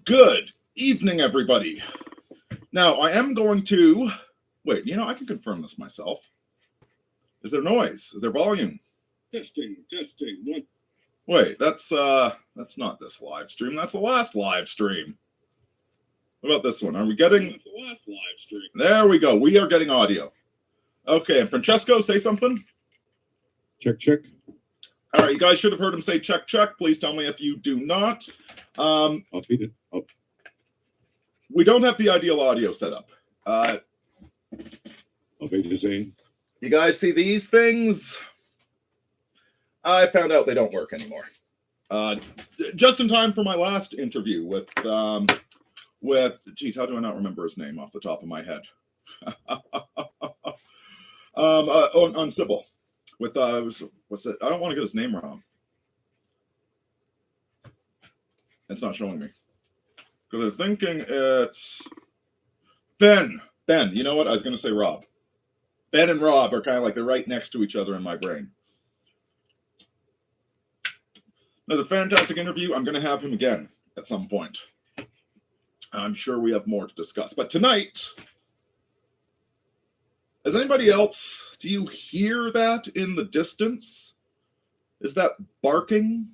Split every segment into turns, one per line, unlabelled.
Good evening, everybody. Now, I am going to... Wait, I can confirm this myself. Is there noise? Is there volume?
Testing. What?
Wait, that's not this live stream. That's the last live stream. What about this one? Are we getting...
That's the last live stream.
There we go. We are getting audio. Okay, and Francesco, say something.
Check.
All right, you guys should have heard him say check. Please tell me if you do not.
I'll feed it up.
We don't have the ideal audio set up.
I'll be the same.
You guys see these things? I found out they don't work anymore. Just in time for my last interview with geez, how do I not remember his name off the top of my head? On Sybil. With what's it? I don't want to get his name wrong. It's not showing me. Because they're thinking it's Ben. You know what? I was going to say Rob. Ben and Rob are kind of like they're right next to each other in my brain. Another fantastic interview. I'm going to have him again at some point. I'm sure we have more to discuss. But tonight, is anybody else, do you hear that in the distance? Is that barking?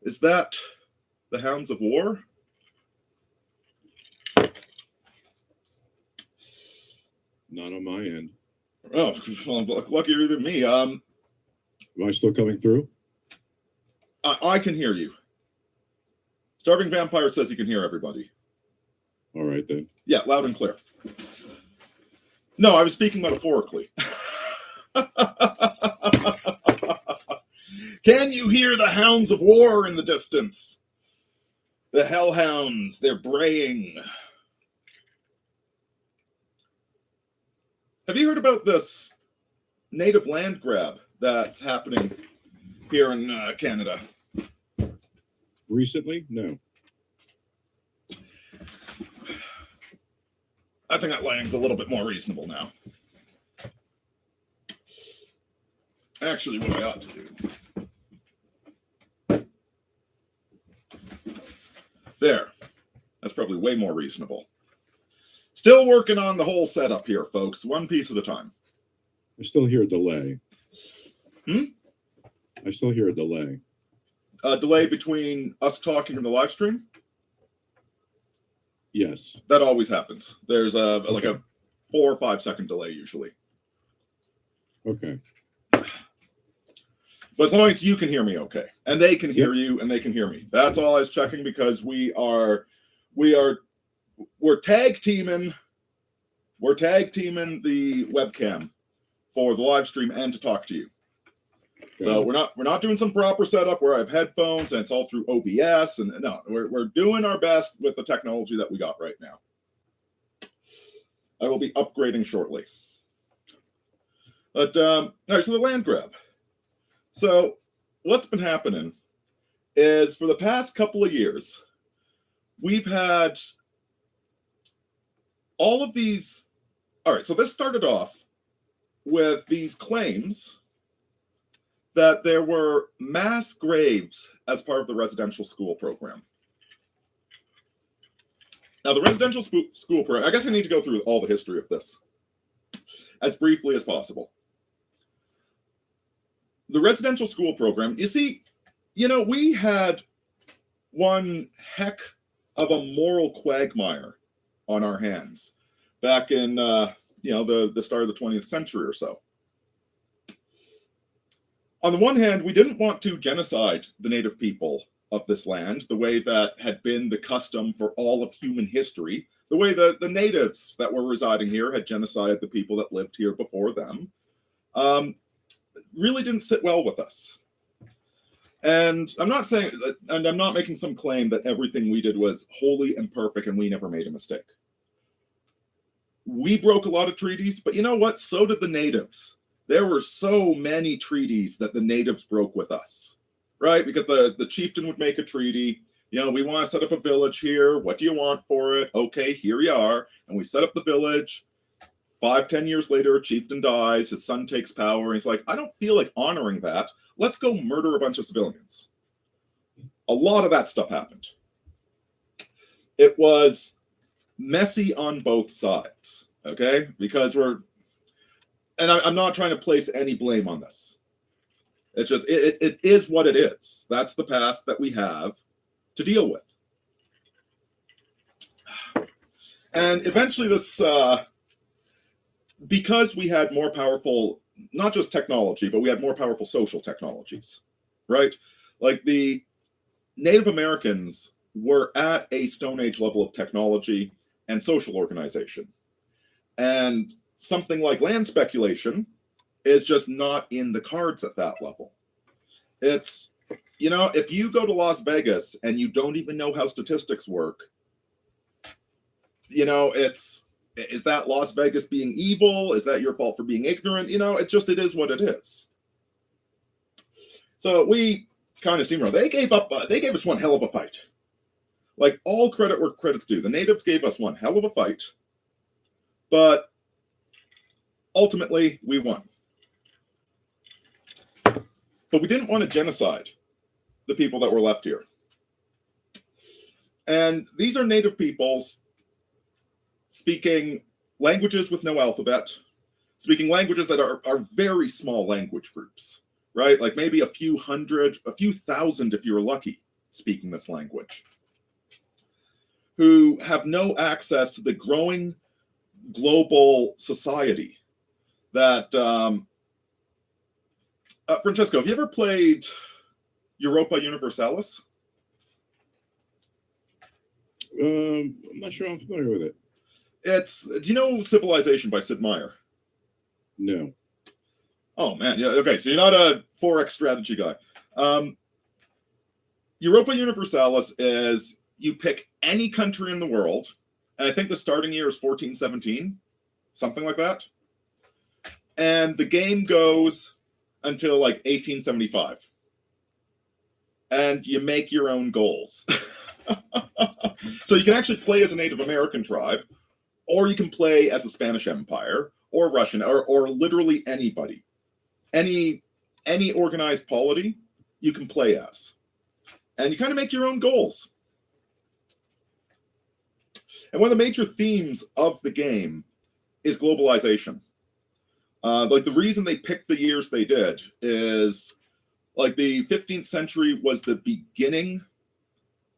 Is that the Hounds of War?
Not on my end.
Oh, well, luckier than me.
Am I still coming through?
I can hear you. Starving Vampire says he can hear everybody.
All right, then.
Yeah, loud and clear. No, I was speaking metaphorically. Can you hear the Hounds of War in the distance? The Hellhounds, they're braying. Have you heard about this native land grab that's happening here in Canada?
Recently? No.
I think that lighting's a little bit more reasonable now. Actually, what I ought to do. There. That's probably way more reasonable. Still working on the whole setup here, folks. One piece at a time.
I still hear a delay.
I
still hear a delay.
A delay between us talking and the live stream?
Yes.
That always happens. There's like a 4 or 5 second delay usually.
Okay.
But as long as you can hear me okay, and they can hear you, and they can hear me. That's all I was checking because we're tag teaming. We're tag teaming the webcam for the live stream and to talk to you. So we're not doing some proper setup where I have headphones and it's all through OBS, and no, we're doing our best with the technology that we got right now. I will be upgrading shortly. But all right, so the land grab. So what's been happening is for the past couple of years, we've had all of these. All right, so this started off with these claims that there were mass graves as part of the residential school program. Now, the residential school program, I guess I need to go through all the history of this as briefly as possible. The residential school program, you see, we had one heck of a moral quagmire on our hands back in, the start of the 20th century or so. On the one hand, we didn't want to genocide the native people of this land the way that had been the custom for all of human history, the way the natives that were residing here had genocided the people that lived here before them. Really didn't sit well with us. And I'm not saying, and I'm not making some claim that everything we did was holy and perfect and we never made a mistake. We broke a lot of treaties, but you know what? So did the natives. There were so many treaties that the natives broke with us, right? Because the chieftain would make a treaty. We want to set up a village here. What do you want for it? Okay, here you are. And we set up the village. 5-10 years later, a chieftain dies. His son takes power. And he's like, I don't feel like honoring that. Let's go murder a bunch of civilians. A lot of that stuff happened. it was messy on both sides, okay? Because I'm not trying to place any blame on this. It's just, it is what it is. That's the past that we have to deal with. And eventually this, because we had more powerful, not just technology, but we had more powerful social technologies, right? Like the Native Americans were at a Stone Age level of technology and social organization. And something like land speculation is just not in the cards at that level. It's, you know, if you go to Las Vegas and you don't even know how statistics work, you know, is that Las Vegas being evil? Is that your fault for being ignorant? You know, it is what it is. So we kind of steamrolled. They gave us one hell of a fight. Like, all credit where credit's due. The natives gave us one hell of a fight, but ultimately we won. But we didn't want to genocide the people that were left here. And these are native peoples speaking languages with no alphabet, speaking languages that are very small language groups, right? Like maybe a few hundred, a few thousand if you're lucky, speaking this language, who have no access to the growing global society that, Francesco, have you ever played Europa Universalis?
I'm not sure I'm familiar with it.
Do you know Civilization by Sid Meier?
No.
Oh man, yeah, okay, so you're not a Forex strategy guy. Europa Universalis is, you pick any country in the world, and I think the starting year is 1417, something like that. And the game goes until like 1875. And you make your own goals. So you can actually play as a Native American tribe, or you can play as the Spanish Empire, or Russian, or literally anybody. Any organized polity you can play as. And you kind of make your own goals. And one of the major themes of the game is globalization. Like the reason they picked the years they did is like the 15th century was the beginning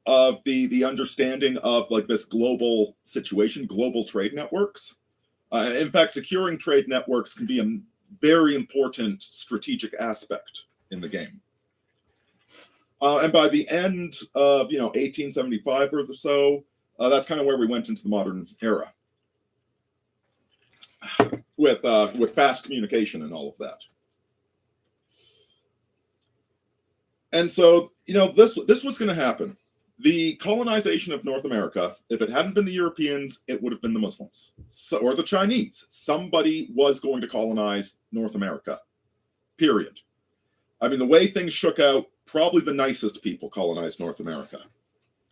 of the understanding of like this global situation, global trade networks. In fact, securing trade networks can be a very important strategic aspect in the game. And by the end of 1875 or so, that's kind of where we went into the modern era with fast communication and all of that. And so, this was going to happen. The colonization of North America, if it hadn't been the Europeans, it would have been the Muslims, or the Chinese. Somebody was going to colonize North America, period. I mean, the way things shook out, probably the nicest people colonized North America,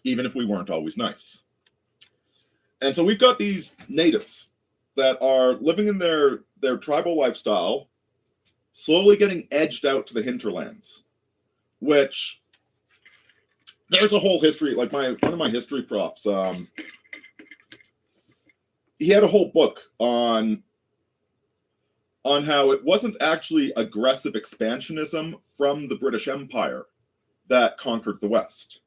even if we weren't always nice. And so we've got these natives that are living in their tribal lifestyle, slowly getting edged out to the hinterlands, which there's a whole history. Like one of my history profs, he had a whole book on how it wasn't actually aggressive expansionism from the British Empire that conquered the West.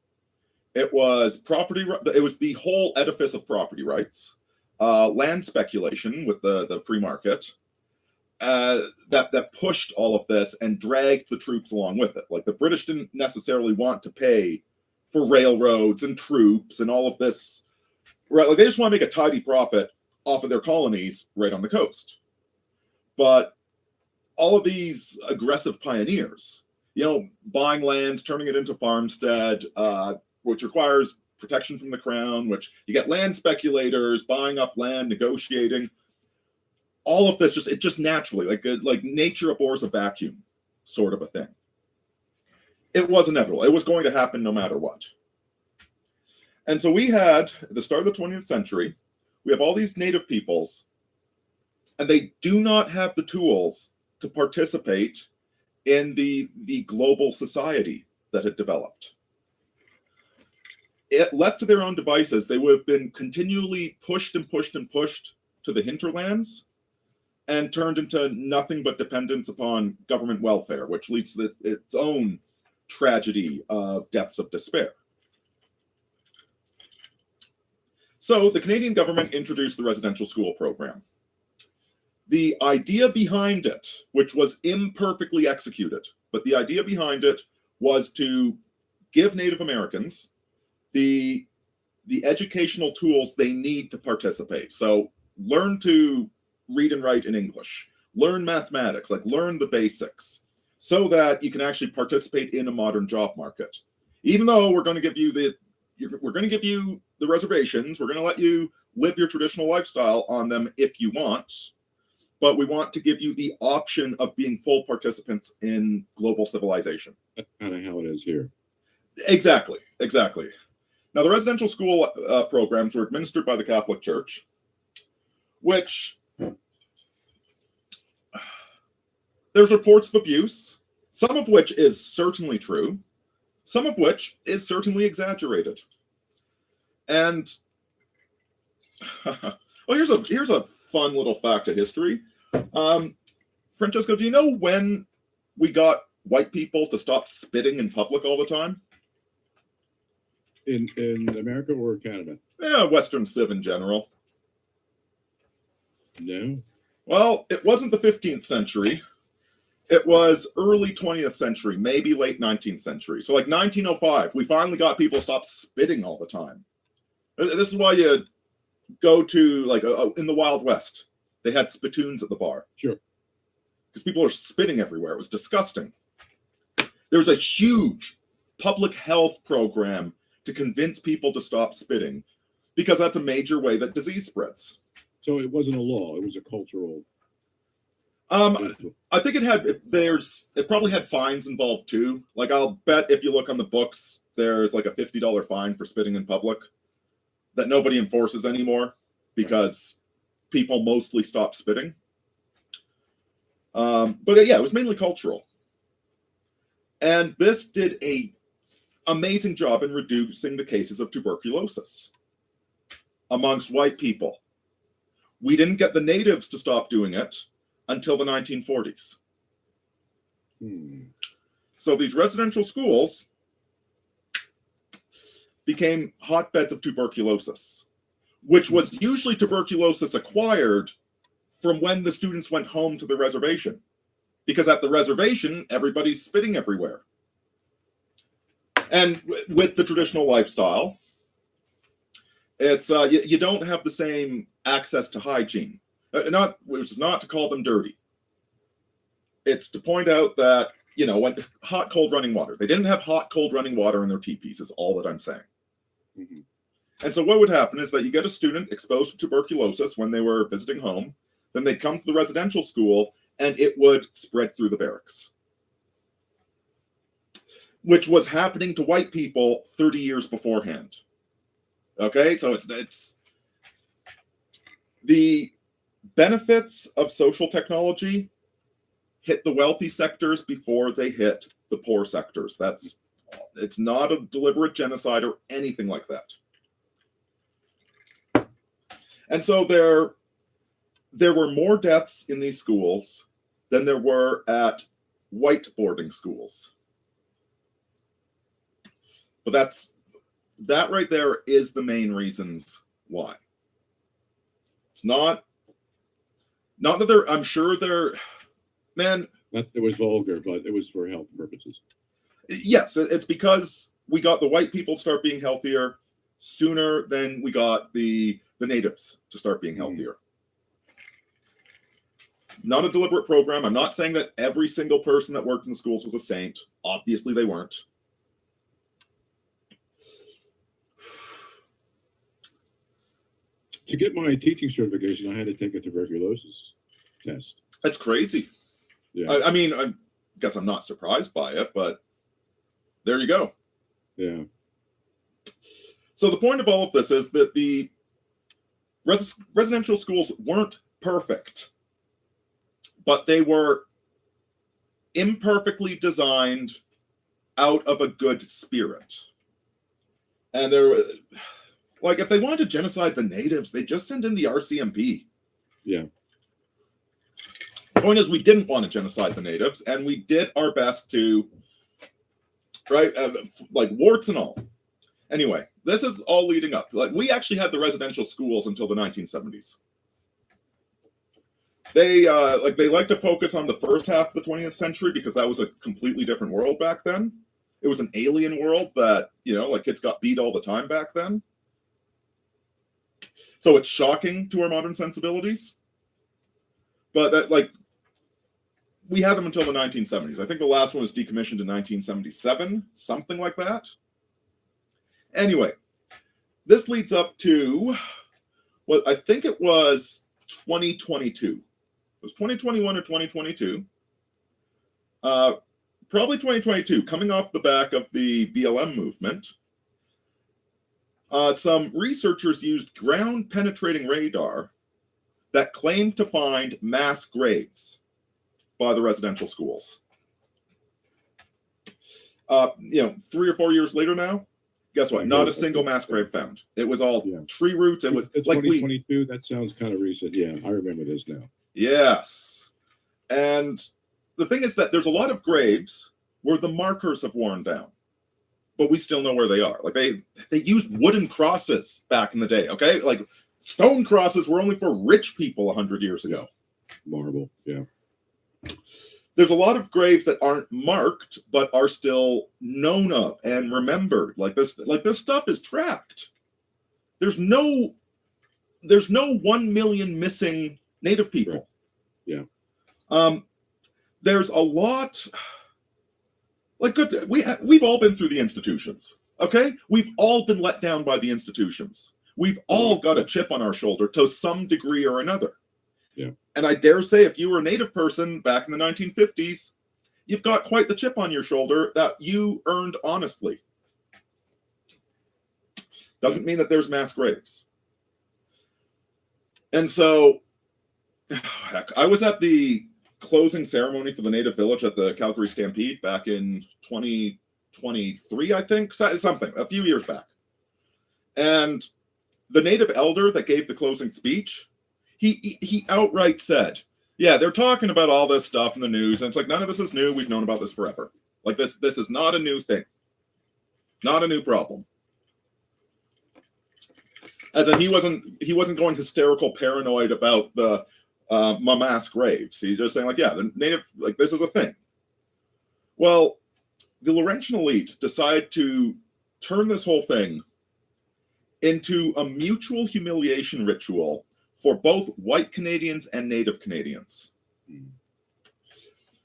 It was property. It was the whole edifice of property rights, land speculation with the free market, that pushed all of this and dragged the troops along with it. Like the British didn't necessarily want to pay for railroads and troops and all of this, right? Like they just want to make a tidy profit off of their colonies right on the coast. But all of these aggressive pioneers, buying lands, turning it into farmstead, which requires protection from the crown, which you get land speculators buying up land, negotiating. All of this just naturally, like nature abhors a vacuum, sort of a thing. It was inevitable. It was going to happen no matter what. And so we had, at the start of the 20th century, we have all these native peoples, and they do not have the tools to participate in the global society that had developed. left to their own devices, they would have been continually pushed and pushed and pushed to the hinterlands and turned into nothing but dependence upon government welfare, which leads to its own tragedy of deaths of despair. So the Canadian government introduced the residential school program. The idea behind it, which was imperfectly executed, but the idea behind it was to give Native Americans the educational tools they need to participate. So learn to read and write in English, learn mathematics, like learn the basics, so that you can actually participate in a modern job market. Even though we're going to give you the reservations, we're going to let you live your traditional lifestyle on them if you want, but we want to give you the option of being full participants in global civilization.
That's kind of how it is here.
Exactly. Now, the residential school programs were administered by the Catholic Church, which there's reports of abuse, some of which is certainly true, some of which is certainly exaggerated. And well, here's a fun little fact of history. Francesco, do you know when we got white people to stop spitting in public all the time?
In America or Canada?
Yeah, Western Civ in general.
No.
Well, it wasn't the 15th century. It was early 20th century, maybe late 19th century. So like 1905, we finally got people to stop spitting all the time. This is why you go to, like, in the Wild West, they had spittoons at the bar.
Sure.
Because people are spitting everywhere. It was disgusting. There was a huge public health program to convince people to stop spitting, because that's a major way that disease spreads.
So it wasn't a law; it was a cultural.
I think it probably had fines involved too. Like, I'll bet if you look on the books, there's like a $50 fine for spitting in public that nobody enforces anymore because people mostly stop spitting. But yeah, it was mainly cultural, and this did a amazing job in reducing the cases of tuberculosis amongst white people. We didn't get the natives to stop doing it until the 1940s. So these residential schools became hotbeds of tuberculosis, which was usually tuberculosis acquired from when the students went home to the reservation. Because at the reservation, everybody's spitting everywhere. And with the traditional lifestyle, it's you don't have the same access to hygiene. Which is not to call them dirty. It's to point out that, when hot, cold running water. They didn't have hot, cold running water in their teepees, is all that I'm saying.
Mm-hmm.
And so what would happen is that you get a student exposed to tuberculosis when they were visiting home, then they'd come to the residential school, and it would spread through the barracks, which was happening to white people 30 years beforehand. Okay, so it's the benefits of social technology hit the wealthy sectors before they hit the poor sectors. It's not a deliberate genocide or anything like that. And so there were more deaths in these schools than there were at white boarding schools. But that right there is the main reasons why. It's not that I'm sure man.
Not that it was vulgar, but it was for health purposes.
Yes, it's because we got the white people to start being healthier sooner than we got the natives to start being healthier. Not a deliberate program. I'm not saying that every single person that worked in the schools was a saint. Obviously, they weren't.
To get my teaching certification, I had to take a tuberculosis test.
That's crazy.
Yeah.
I mean, I guess I'm not surprised by it, but there you go.
Yeah.
So the point of all of this is that the residential schools weren't perfect, but they were imperfectly designed out of a good spirit. And like, if they wanted to genocide the natives, they just send in the RCMP.
Yeah.
The point is, we didn't want to genocide the natives, and we did our best to, right, like warts and all. Anyway, this is all leading up. Like, we actually had the residential schools until the 1970s. They like to focus on the first half of the 20th century because that was a completely different world back then. It was an alien world that, like, kids got beat all the time back then. So it's shocking to our modern sensibilities. But that, like, we had them until the 1970s. I think the last one was decommissioned in 1977, something like that. Anyway, this leads up to what I think it was 2022. It was 2021 or 2022. Probably 2022, coming off the back of the BLM movement. Some researchers used ground-penetrating radar that claimed to find mass graves by the residential schools. 3 or 4 years later now, guess what? Not a single mass grave found. It was all tree roots. It was like
2022. That sounds kind of recent. Yeah, I remember this now.
Yes, and the thing is that there's a lot of graves where the markers have worn down, but we still know where they are. Like they used wooden crosses back in the day. Okay, like stone crosses were only for rich people 100 years ago.
Marble, yeah.
There's a lot of graves that aren't marked but are still known of and remembered. Like this stuff is tracked. There's no 1 million missing Native people.
Right. Yeah.
There's a lot. Like, we've all been through the institutions. Okay, we've all been let down by the institutions. We've all got a chip on our shoulder to some degree or another.
Yeah.
And I dare say, if you were a Native person back in the 1950s, you've got quite the chip on your shoulder that you earned honestly. Doesn't mean that there's mass graves. And so, heck, I was at the closing ceremony for the Native village at the Calgary Stampede back in 2023, I think, something, a few years back. And the Native elder that gave the closing speech, he outright said, yeah, they're talking about all this stuff in the news, and it's like, none of this is new. We've known about this forever. Like, this is not a new thing. Not a new problem. As in, he wasn't going hysterical paranoid about the mass graves. He's just saying, like, yeah, the Native, like, this is a thing. Well, the Laurentian elite decide to turn this whole thing into a mutual humiliation ritual for both white Canadians and Native Canadians.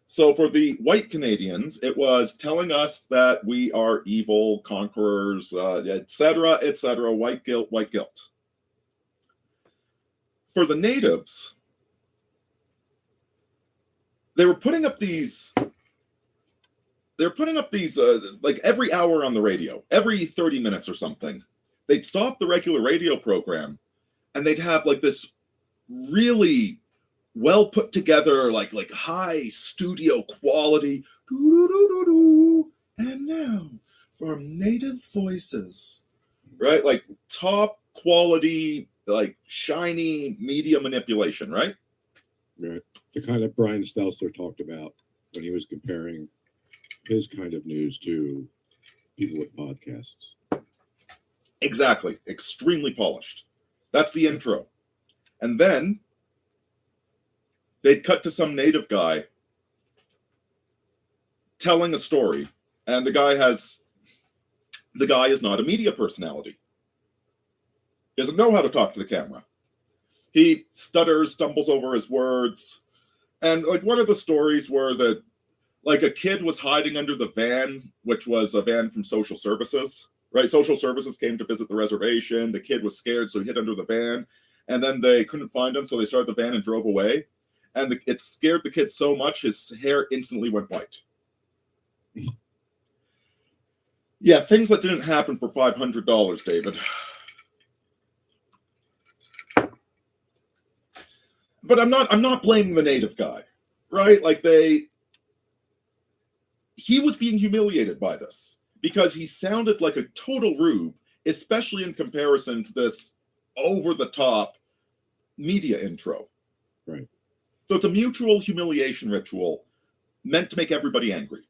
So for the white Canadians, it was telling us that we are evil conquerors, etc., etc., white guilt, white guilt. For the Natives, they were putting up these like every hour on the radio, every 30 minutes or something. They'd stop the regular radio program and they'd have like this really well put together, like high studio quality. And now for Native Voices, right? Like top quality, like shiny media manipulation, right?
Right. The kind that Brian Stelzner talked about when he was comparing his kind of news to people with podcasts.
Exactly. Extremely polished. That's the intro. And then they'd cut to some Native guy telling a story, and the guy is not a media personality. He doesn't know how to talk to the camera. He stutters, stumbles over his words. And like one of the stories where like a kid was hiding under the van, which was a van from social services, right? Social services came to visit the reservation. The kid was scared, so he hid under the van. And then they couldn't find him, so they started the van and drove away. And it scared the kid so much, his hair instantly went white. Yeah, things that didn't happen for $500, David. But I'm not blaming the Native guy, right? Like he was being humiliated by this because he sounded like a total rube especially in comparison to this over-the-top media intro.
Right.
So it's a mutual humiliation ritual meant to make everybody angry.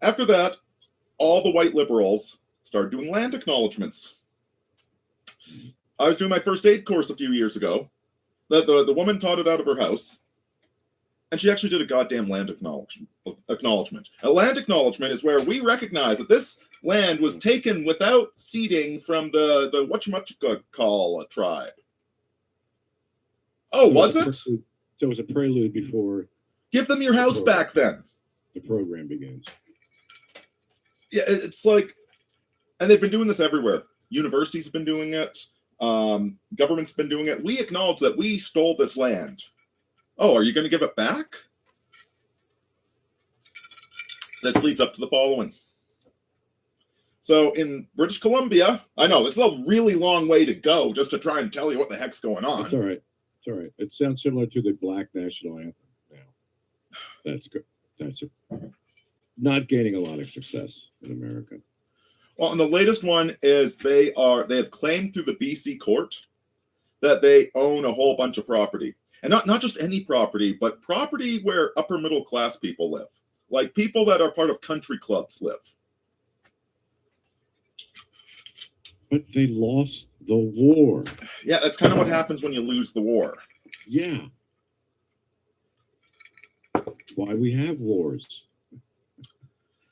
After that, all the white liberals started doing land acknowledgements. I was doing my first aid course a few years ago. The woman taught it out of her house, and she actually did a goddamn land acknowledgement. A land acknowledgement is where we recognize that this land was taken without ceding from the whatchamacallit tribe. Oh, was it?
So it was a prelude before
Give them your house back then.
the program begins.
Yeah, it's like, and they've been doing this everywhere. Universities have been doing it. Government's been doing it. We acknowledge that we stole this land. Oh, are you going to give it back? This leads up to the following. So in British Columbia, I know this is a really long way to go just to try and tell you what the heck's going on.
It's all right. It's all right. It sounds similar to the Black National Anthem now. That's good. That's not gaining a lot of success in America.
Well, and the latest one is they have claimed through the BC court that they own a whole bunch of property. And not just any property, but property where upper middle class people live. Like people that are part of country clubs live.
But they lost the war.
Yeah, that's kind of what happens when you lose the war.
Yeah. Why we have wars.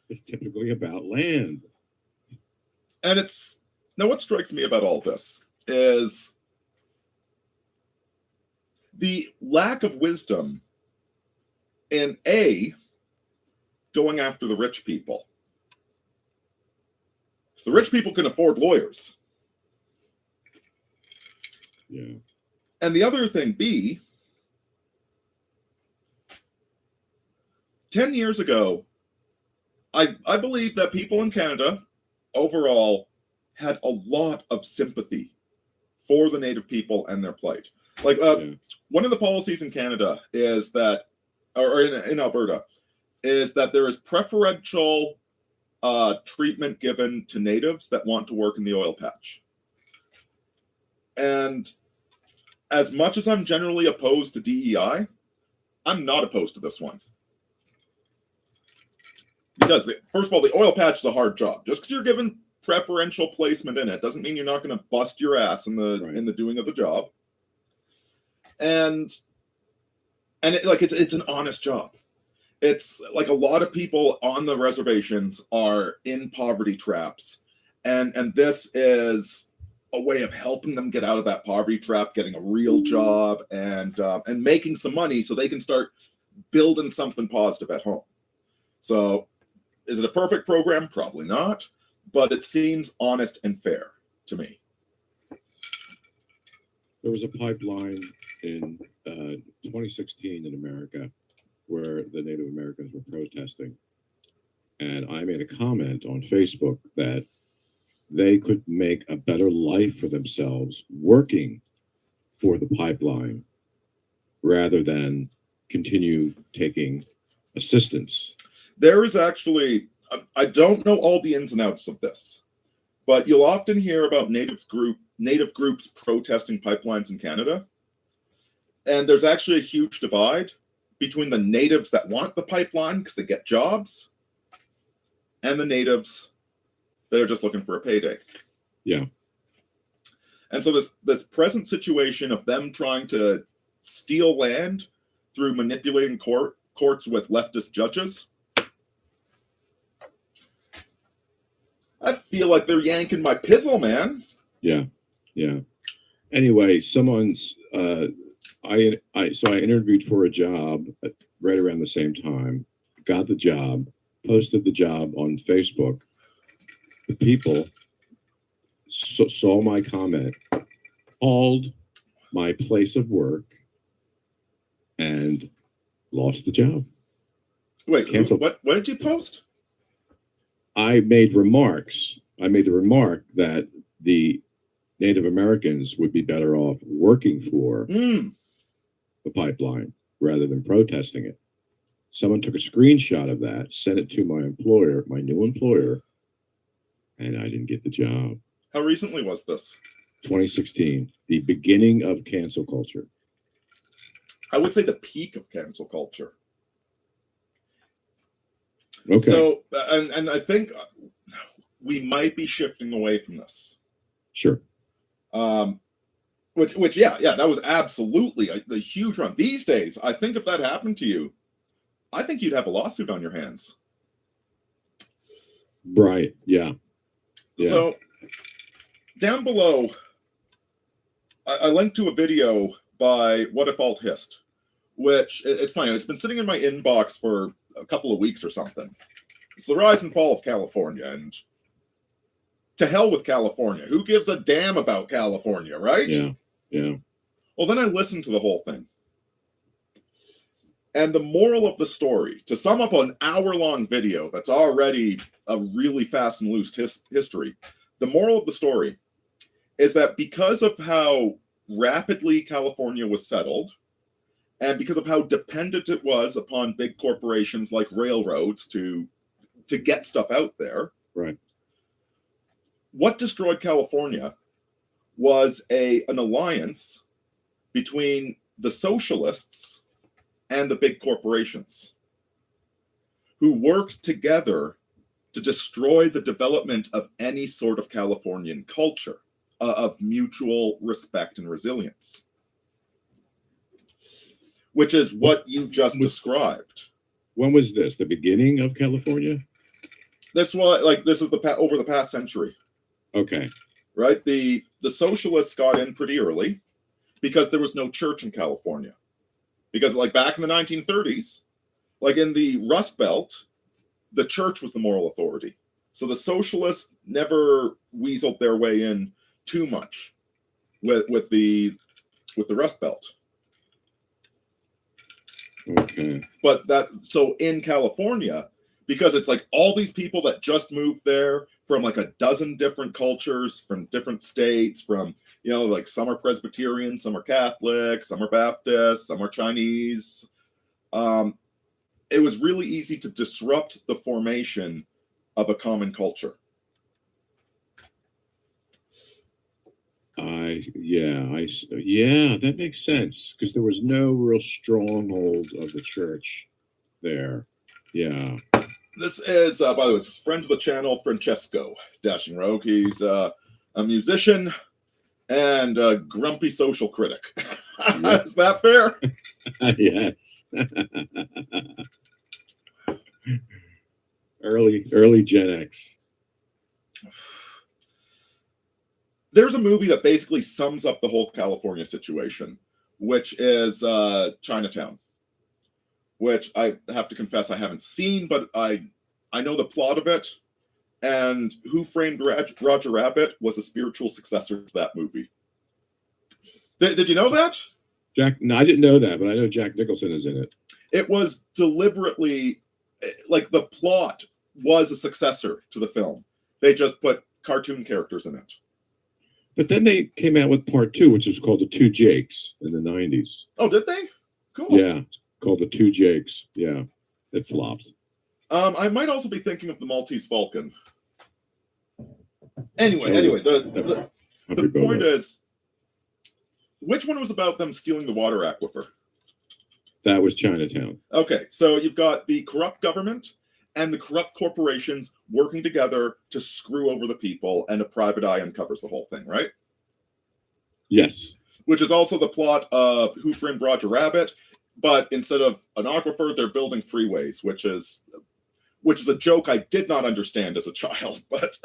It's typically about land.
And now what strikes me about all this is the lack of wisdom in going after the rich people. Because the rich people can afford lawyers.
Yeah.
And the other thing, B, 10 years ago, I believe that people in Canada overall had a lot of sympathy for the Native people and their plight. Like one of the policies in Canada is that, or in Alberta, is that there is preferential treatment given to Natives that want to work in the oil patch. And as much as I'm generally opposed to DEI, I'm not opposed to this one. Because, first of all, the oil patch is a hard job. Just because you're given preferential placement in it doesn't mean you're not going to bust your ass in the doing of the job. And it's an honest job. It's like a lot of people on the reservations are in poverty traps, and this is a way of helping them get out of that poverty trap, getting a real job, and making some money so they can start building something positive at home. So, is it a perfect program? Probably not, but it seems honest and fair to me.
There was a pipeline in 2016 in America where the Native Americans were protesting. And I made a comment on Facebook that they could make a better life for themselves working for the pipeline rather than continue taking assistance.
There is actually, I don't know all the ins and outs of this, but you'll often hear about Native groups protesting pipelines in Canada. And there's actually a huge divide between the Natives that want the pipeline because they get jobs and the Natives that are just looking for a payday.
Yeah.
And so this present situation of them trying to steal land through manipulating courts with leftist judges, I feel like they're yanking my pizzle, man.
Yeah. Anyway, I interviewed for a job right around the same time, got the job, posted the job on Facebook. The people saw my comment, called my place of work, and lost the job.
Wait,
canceled.
What did you post?
I made remarks. I made the remark that the Native Americans would be better off working for the pipeline rather than protesting it. Someone took a screenshot of that, sent it to my employer, my new employer, and I didn't get the job.
How recently was this?
2016, the beginning of cancel culture.
I would say the peak of cancel culture.
Okay.
So, and I think we might be shifting away from this.
Sure.
Which, yeah, that was absolutely a huge run. These days, I think if that happened to you, I think you'd have a lawsuit on your hands.
Right. Yeah.
So, down below, I linked to a video by What If Alt Hist, which, it's funny, it's been sitting in my inbox for a couple of weeks or something. It's the rise and fall of California, and to hell with California. Who gives a damn about California, right?
Yeah.
Well, then I listened to the whole thing. And the moral of the story, to sum up an hour-long video that's already a really fast and loose history, the moral of the story is that because of how rapidly California was settled, and because of how dependent it was upon big corporations like railroads to get stuff out there,
right.
What destroyed California was an alliance between the socialists and the big corporations who worked together to destroy the development of any sort of Californian culture of mutual respect and resilience, which is what you just described.
When was this? The beginning of California?
This is over the past century.
Okay.
Right? The socialists got in pretty early because there was no church in California. Because like back in the 1930s, like in the Rust Belt, the church was the moral authority. So the socialists never weaseled their way in too much with the Rust Belt.
Okay.
But so in California, because it's like all these people that just moved there from like a dozen different cultures, from different states, from, like some are Presbyterian, some are Catholic, some are Baptist, some are Chinese. It was really easy to disrupt the formation of a common culture.
That makes sense, because there was no real stronghold of the church there. Yeah.
This is, by the way, it's friend of the channel, Francesco Dashing Rogue. He's a musician and a grumpy social critic. Yep. Is that fair?
Yes. Early Gen X.
There's a movie that basically sums up the whole California situation, which is Chinatown, which I have to confess I haven't seen, but I know the plot of it. And Who Framed Roger Rabbit was a spiritual successor to that movie. Did you know that?
No, I didn't know that, but I know Jack Nicholson is in it.
It was deliberately, like, the plot was a successor to the film. They just put cartoon characters in it.
But then they came out with part 2, which was called The Two Jakes in the 90s.
Oh, did they? Cool.
Yeah, called The Two Jakes. Yeah, it flopped.
I might also be thinking of The Maltese Falcon. Anyway, the point is, which one was about them stealing the water aquifer?
That was Chinatown.
Okay, so you've got the corrupt government and the corrupt corporations working together to screw over the people, and a private eye uncovers the whole thing, right?
Yes.
Which is also the plot of Who Framed Roger Rabbit, but instead of an aquifer, they're building freeways, which is a joke I did not understand as a child, but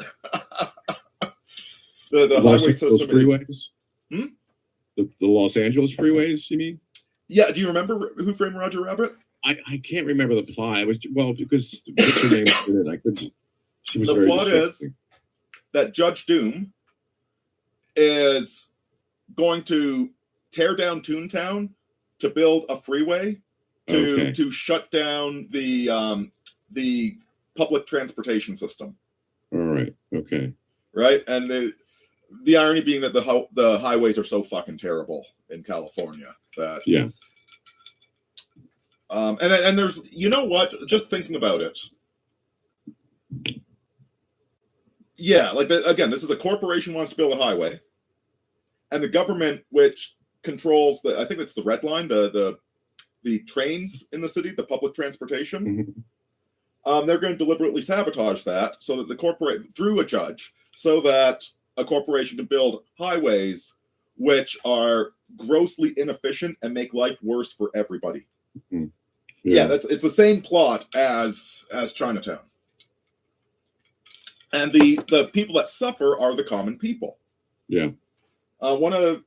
the highway system
freeways? The Los Angeles freeways, you mean?
Yeah, do you remember Who Framed Roger Rabbit?
I can't remember the plot. It was, because what's her name was in it? I couldn't. She was
the
very
plot is that Judge Doom is going to tear down Toontown to build a freeway to shut down the public transportation system.
All right. Okay.
Right, and the irony being that the highways are so fucking terrible in California that and there's, you know what? Just thinking about it, Yeah, like again, this is a corporation wants to build a highway, and the government, which controls I think it's the Red Line, the trains in the city, the public transportation. They're going to deliberately sabotage that so that the corporate, through a judge, so that a corporation can build highways which are grossly inefficient and make life worse for everybody. Yeah, it's the same plot as Chinatown. And the people that suffer are the common people.
Yeah.
One of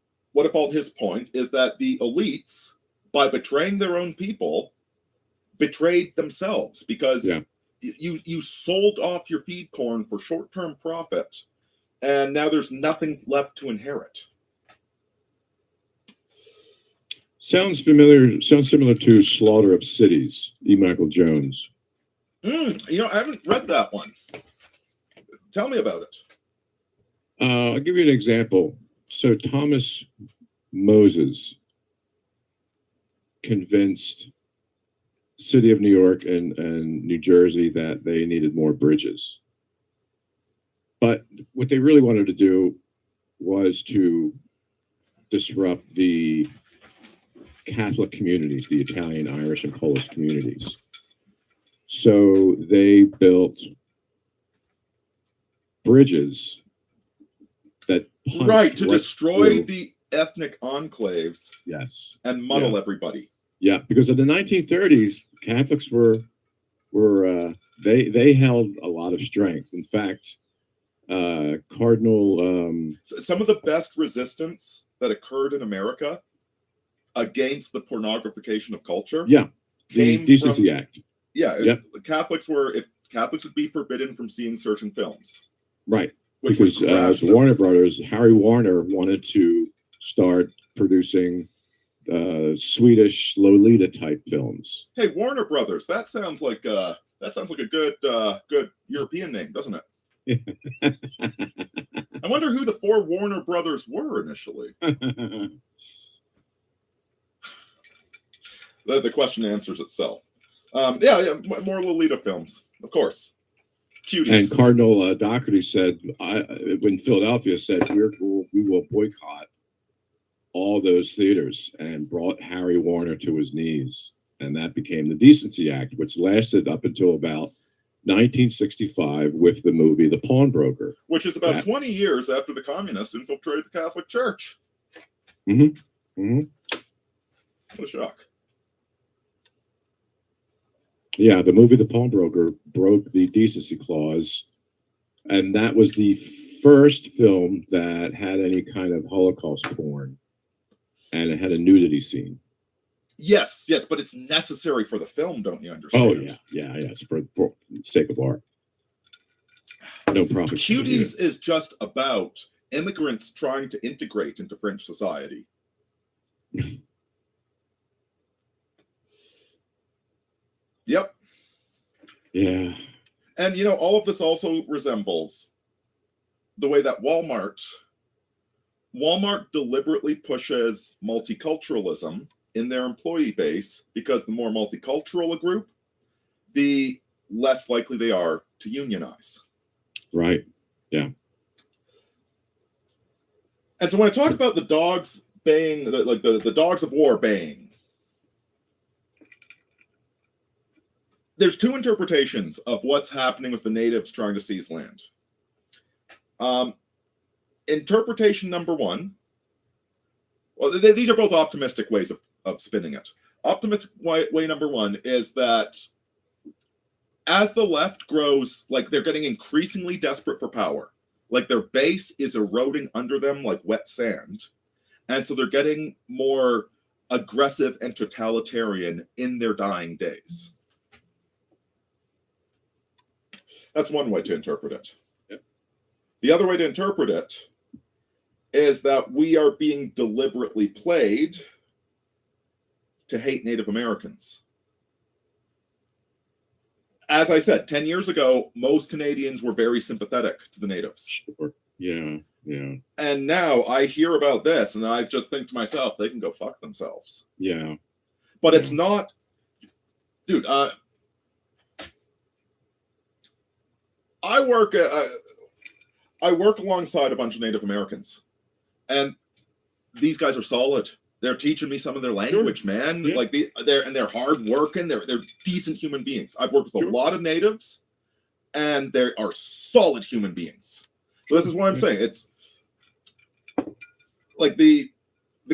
his point is that the elites, by betraying their own people, betrayed themselves, because you sold off your feed corn for short-term profit, and now there's nothing left to inherit.
Sounds familiar. Sounds similar to Slaughter of Cities, E. Michael Jones.
I haven't read that one. Tell me about it.
I'll give you an example. So Thomas Moses convinced city of New York and New Jersey that they needed more bridges. But what they really wanted to do was to disrupt the Catholic communities, the Italian, Irish, and Polish communities. So they built bridges that
to destroy the ethnic enclaves.
Yes.
And muddle everybody.
Yeah, because in the 1930s, Catholics they held a lot of strength. In fact, Cardinal
some of the best resistance that occurred in America against the pornographication of culture.
Yeah, the Decency Act.
Yeah, Catholics if Catholics would be forbidden from seeing certain films.
Right, because the Warner Brothers, Harry Warner wanted to start producing Swedish Lolita type films.
Hey, Warner Brothers, that sounds like a good European name, doesn't it? I wonder who the four Warner Brothers were initially. The question answers itself. More Lolita films, of course. Cuties.
And Cardinal Doherty said, when Philadelphia said, we will boycott all those theaters, and brought Harry Warner to his knees. And that became the Decency Act, which lasted up until about 1965 with the movie The Pawnbroker.
Which is about 20 years after the communists infiltrated the Catholic Church.
What
a shock.
Yeah, the movie The Pawnbroker broke the decency clause, and that was the first film that had any kind of Holocaust porn, and it had a nudity scene.
Yes, but it's necessary for the film, don't you understand?
Oh, yeah. It's for the sake of art. No profit.
Cuties is just about immigrants trying to integrate into French society. Yep.
Yeah.
And, all of this also resembles the way that Walmart deliberately pushes multiculturalism in their employee base, because the more multicultural a group, the less likely they are to unionize.
Right. Yeah.
And so when I talk about the dogs baying, the dogs of war baying, there's two interpretations of what's happening with the natives trying to seize land. Interpretation number one, these are both optimistic ways of spinning it. Optimistic way number one is that as the left grows, they're getting increasingly desperate for power. Their base is eroding under them like wet sand. And so they're getting more aggressive and totalitarian in their dying days. That's one way to interpret it.
Yep.
The other way to interpret it is that we are being deliberately played to hate Native Americans. As I said, 10 years ago, most Canadians were very sympathetic to the natives.
Sure. Yeah.
And now I hear about this, and I just think to myself, they can go fuck themselves.
Yeah.
But it's not... Dude, I work I work alongside a bunch of Native Americans, and these guys are solid. They're teaching me some of their language, man.
Yeah.
Like they're hard working. They're decent human beings. I've worked with a lot of natives, and they are solid human beings. So this is what I'm saying. It's like the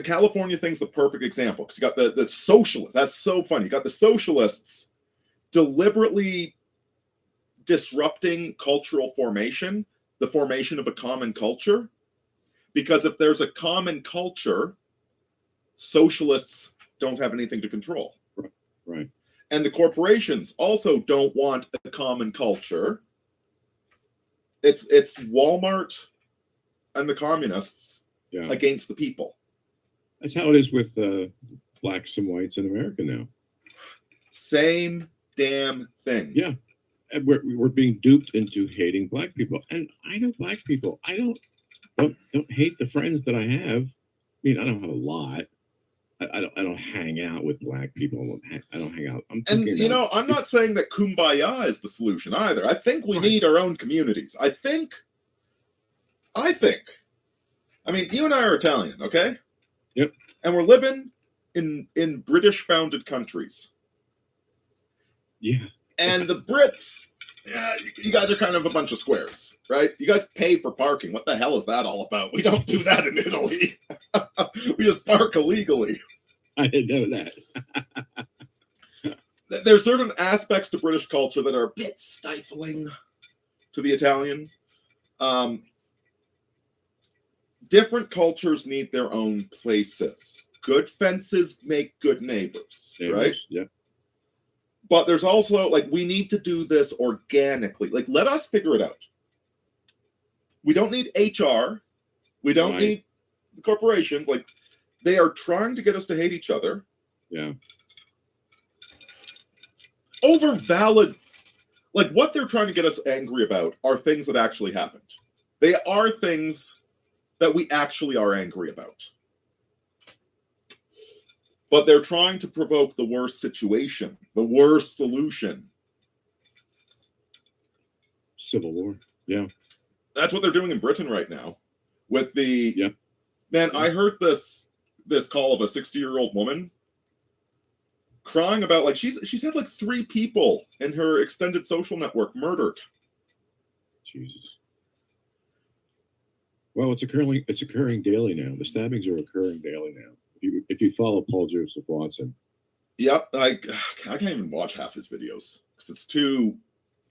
California thing's the perfect example, because you got the socialists. That's so funny. You got the socialists deliberately disrupting cultural formation, the formation of a common culture, because if there's a common culture, socialists don't have anything to control.
Right.
And the corporations also don't want a common culture. It's Walmart and the communists against the people.
That's how it is with blacks and whites in America now.
Same damn thing.
Yeah. And we're being duped into hating black people. And I know black people. I don't hate the friends that I have. I mean, I don't have a lot. I don't hang out with black people. I don't hang out. I'm
not saying that kumbaya is the solution either. I think we need our own communities. I mean, you and I are Italian, okay?
Yep.
And we're living in British-founded countries.
Yeah.
And the Brits, you guys are kind of a bunch of squares, right? You guys pay for parking. What the hell is that all about? We don't do that in Italy. We just park illegally.
I didn't know
that. There's certain aspects to British culture that are a bit stifling to the Italian. Different cultures need their own places. Good fences make good neighbors, right?
Yeah.
But there's also, like, we need to do this organically. Like, let us figure it out. We don't need HR. We don't need the corporations. Like, they are trying to get us to hate each other.
Yeah.
Over valid, like, what they're trying to get us angry about are things that actually happened. They are things that we actually are angry about. But they're trying to provoke the worst situation, the worst solution.
Civil war. Yeah.
That's what they're doing in Britain right now. With the man, I heard this call of a 60-year-old woman crying about, like, she's had like 3 people in her extended social network murdered.
Jesus. Well, it's occurring daily now. The stabbings are occurring daily now. If you follow Paul Joseph Watson.
Yep, I can't even watch half his videos because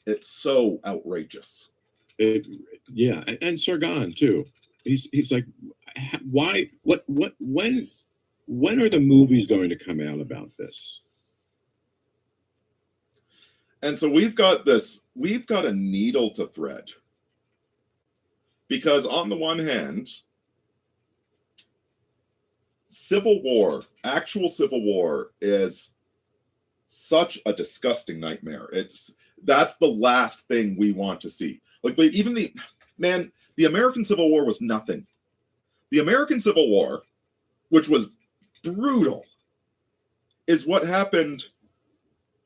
it's so outrageous.
And Sargon too. He's like, why? When are the movies going to come out about this?
And so we've got a needle to thread. Because on the one hand, actual civil war is such a disgusting nightmare. That's the last thing we want to see. Like, the American Civil War was nothing. The American Civil War, which was brutal, is what happened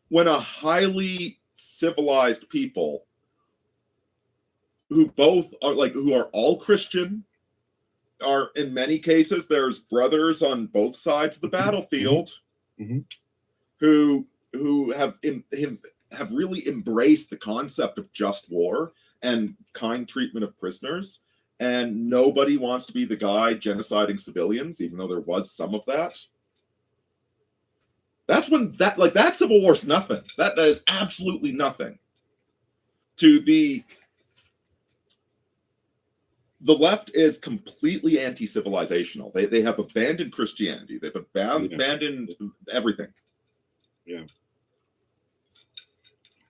when a highly civilized people who are all Christian, are in many cases, there's brothers on both sides of the battlefield who have really embraced the concept of just war and kind treatment of prisoners, and nobody wants to be the guy genociding civilians, even though there was some of that. That's when that civil war's nothing. That is absolutely nothing to the left is completely anti-civilizational. They have abandoned Christianity. They've abandoned everything.
Yeah.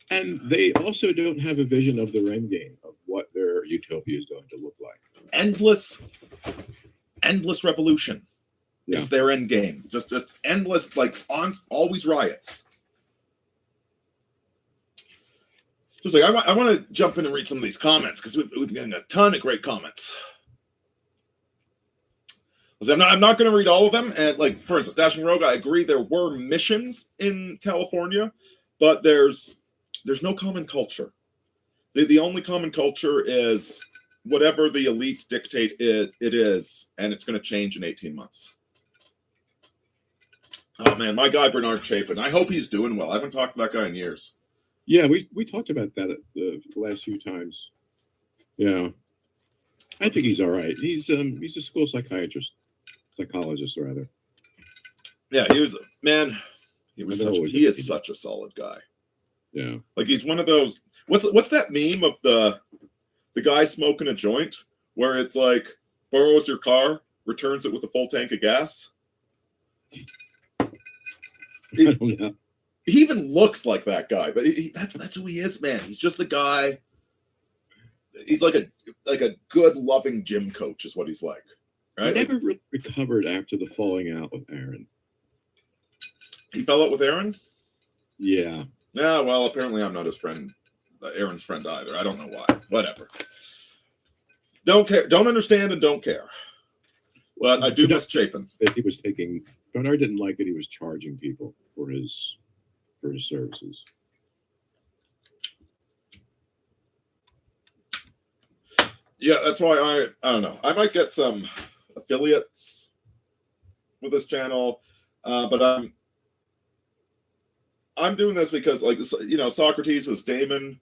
And they also don't have a vision of their end game, of what their utopia is going to look like.
Endless revolution is their end game. Just endless, always riots. Just like, I want to jump in and read some of these comments, because we've been getting a ton of great comments. I'm not going to read all of them. And, like, for instance, Dashing Rogue, I agree there were missions in California, but there's no common culture. The only common culture is whatever the elites dictate it is, and it's going to change in 18 months. Oh man, my guy Bernard Chapin. I hope he's doing well. I haven't talked to that guy in years.
Yeah, we talked about that the last few times. Yeah, I think he's all right. He's a school psychologist rather.
Yeah, he was he is such a solid guy.
Yeah,
like he's one of those. What's that meme of the guy smoking a joint where it's like borrows your car, returns it with a full tank of gas?
I don't know.
He even looks like that guy, but that's who he is, man. He's just a guy. He's like a good, loving gym coach, is what he's like. Right?
He never recovered after the falling out with Aaron.
He fell out with Aaron?
Yeah.
Yeah. Well, apparently I'm not his friend, Aaron's friend either. I don't know why. Whatever. Don't care. Don't understand and don't care. Well, I do miss Chapin.
That he was taking. Bernard didn't like it. He was charging people for his services.
Yeah, that's why I don't know. I might get some affiliates with this channel, but I'm doing this because, like, you know, Socrates is Damon.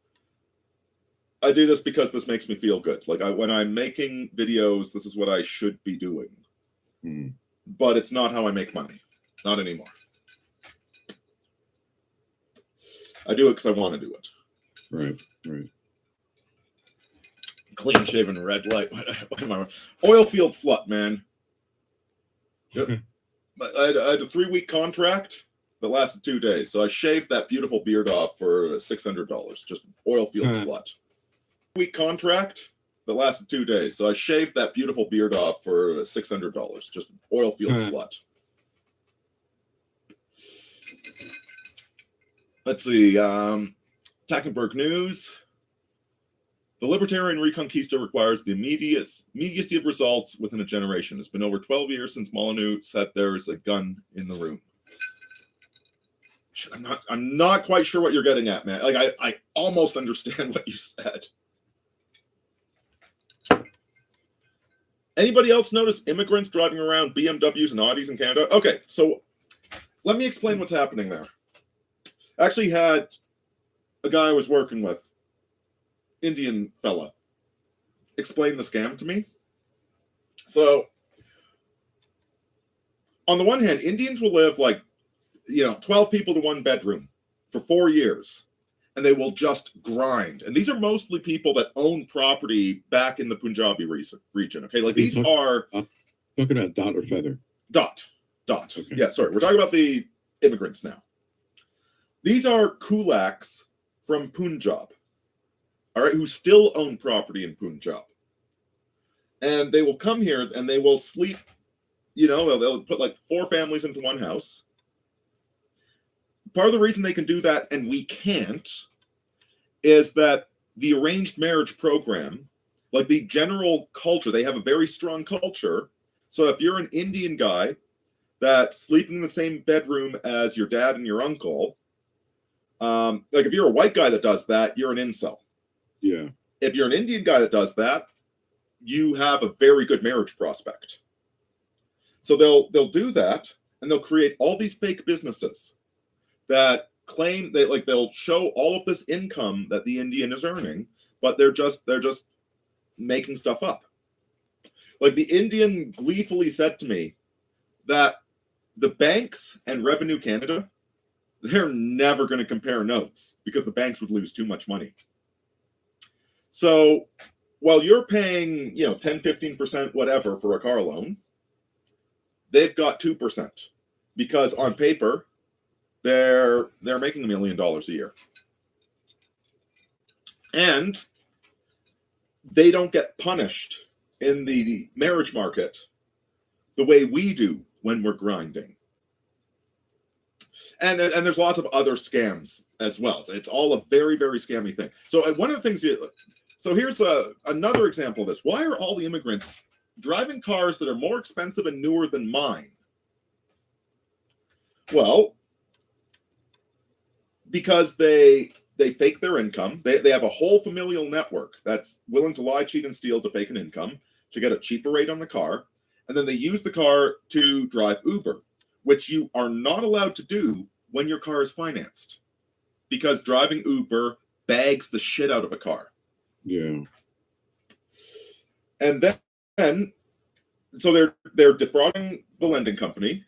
I do this because this makes me feel good. Like, when I'm making videos, this is what I should be doing. But it's not how I make money. Not anymore. I do it because I want to do it.
Right.
Clean shaven red light. What am I? Oil field slut, man. Yep. I had a 3-week contract that lasted 2 days, so I shaved that beautiful beard off for $600. Just oil field slut. Week contract that lasted 2 days, so I shaved that beautiful beard off for $600. Just oil field slut. Let's see. Tackenberg News. The Libertarian Reconquista requires the immediacy of results within a generation. It's been over 12 years since Molyneux said there's a gun in the room. I'm not quite sure what you're getting at, man. Like, I almost understand what you said. Anybody else notice immigrants driving around BMWs and Audis in Canada? Okay, so let me explain what's happening there. I actually had a guy I was working with, Indian fella, explain the scam to me. So, on the one hand, Indians will live like, 12 people to one bedroom for 4 years, and they will just grind. And these are mostly people that own property back in the Punjabi region. Okay, like these are
talking about Dot or Feather.
Dot. Okay. Yeah, sorry, we're talking about the immigrants now. These are kulaks from Punjab, all right, who still own property in Punjab. And they will come here and they will sleep, they'll put like 4 families into one house. Part of the reason they can do that and we can't is that the arranged marriage program, like the general culture, they have a very strong culture. So if you're an Indian guy that's sleeping in the same bedroom as your dad and your uncle, like if you're a white guy that does that, you're an incel.
Yeah.
If you're an Indian guy that does that, you have a very good marriage prospect. So they'll do that, and they'll create all these fake businesses that claim that they'll show all of this income that the Indian is earning, but they're just making stuff up. Like the Indian gleefully said to me that the banks and Revenue Canada, they're never going to compare notes because the banks would lose too much money. So while you're paying, 10, 15%, whatever for a car loan, they've got 2% because on paper, they're making $1 million a year. And they don't get punished in the marriage market the way we do when we're grinding. And there's lots of other scams as well. So it's all a very, very scammy thing. So one of the things so here's another example of this. Why are all the immigrants driving cars that are more expensive and newer than mine? Well, because they they fake their income. They have a whole familial network that's willing to lie, cheat, and steal to fake an income to get a cheaper rate on the car. And then they use the car to drive Uber, which you are not allowed to do when your car is financed, because driving Uber bags the shit out of a car.
Yeah.
And then so they're defrauding the lending company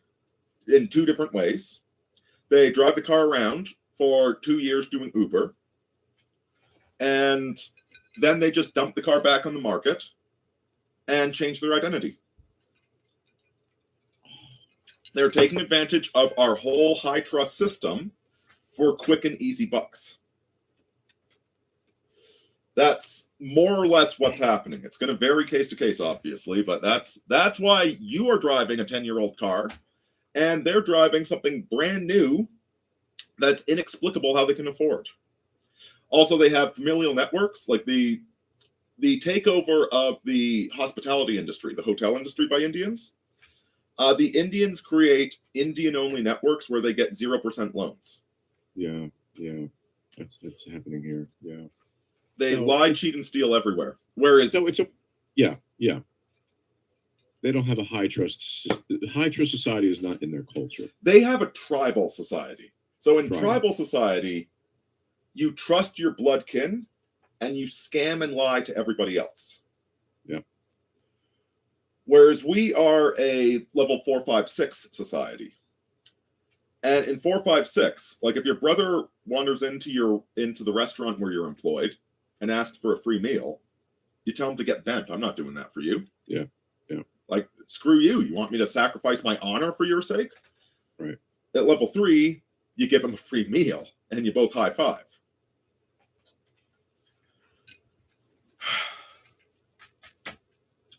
in two different ways. They drive the car around for 2 years doing Uber, and then they just dump the car back on the market and change their identity. They're taking advantage of our whole high trust system for quick and easy bucks. That's more or less what's happening. It's going to vary case to case, obviously, but that's why you are driving a 10-year-old car and they're driving something brand new that's inexplicable how they can afford. Also, they have familial networks, like the takeover of the hospitality industry, the hotel industry by Indians. The Indians create Indian-only networks where they get 0% loans.
Yeah. That's happening here. Yeah.
They lie, cheat, and steal everywhere. Whereas,
so yeah. They don't have a high trust. High trust society is not in their culture.
They have a tribal society. So in tribal society, you trust your blood kin, and you scam and lie to everybody else.
Yeah.
Whereas we are a level 4, 5, 6 society. And in 4, 5, 6, like if your brother wanders into the restaurant where you're employed and asks for a free meal, you tell him to get bent. I'm not doing that for you.
Yeah.
Like, screw you. You want me to sacrifice my honor for your sake?
Right.
At level 3, you give him a free meal and you both high five.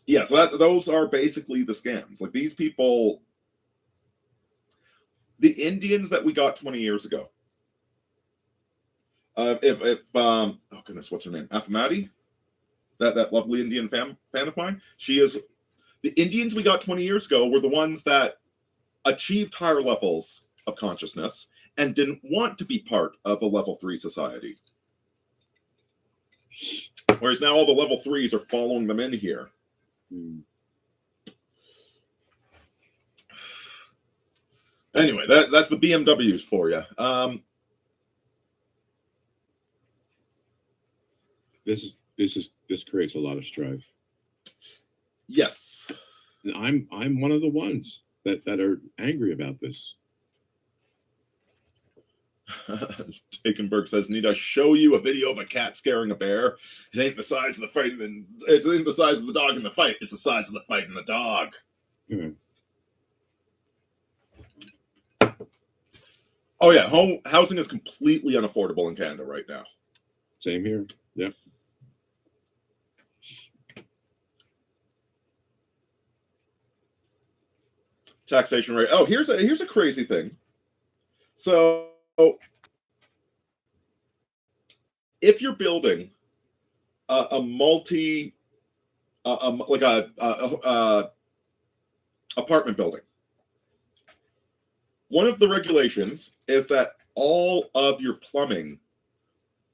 Yeah, so those are basically the scams. Like, these people, the Indians that we got 20 years ago. Oh goodness, what's her name? Afamati? That lovely Indian fan of mine. She is. The Indians we got 20 years ago were the ones that achieved higher levels of consciousness and didn't want to be part of a level 3 society. Whereas now all the level 3s are following them in here. Anyway, that's the BMWs for you.
This creates a lot of strife.
Yes.
And I'm one of the ones that are angry about this.
Takenberg says, need I show you a video of a cat scaring a bear? It ain't the size of the fight, and it ain't the size of the dog in the fight. It's the size of the fight in the dog. Oh yeah, housing is completely unaffordable in Canada right now.
Same here. Yeah.
Taxation rate. Oh, here's a crazy thing. So, if you're building a multi, like a apartment building, one of the regulations is that all of your plumbing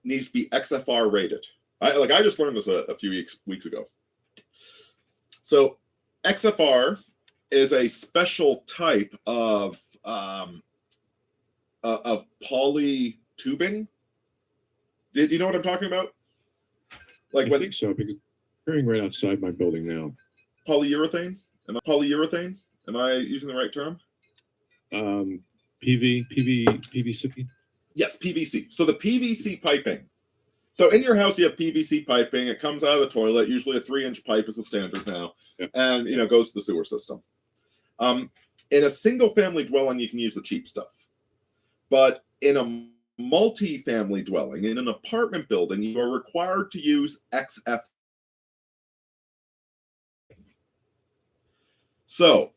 needs to be XFR rated. I just learned this a few weeks ago. So, XFR is a special type of poly tubing. Do you know what I'm talking about?
I think so, because I'm hearing right outside my building now.
Polyurethane? Polyurethane? Am I using the right term?
PVC.
Yes, PVC. So the PVC piping. So in your house, you have PVC piping. It comes out of the toilet. Usually a 3-inch pipe is the standard now.
Yep.
And, goes to the sewer system. In a single family dwelling, you can use the cheap stuff. But in a multi-family dwelling, in an apartment building, you are required to use XF. So,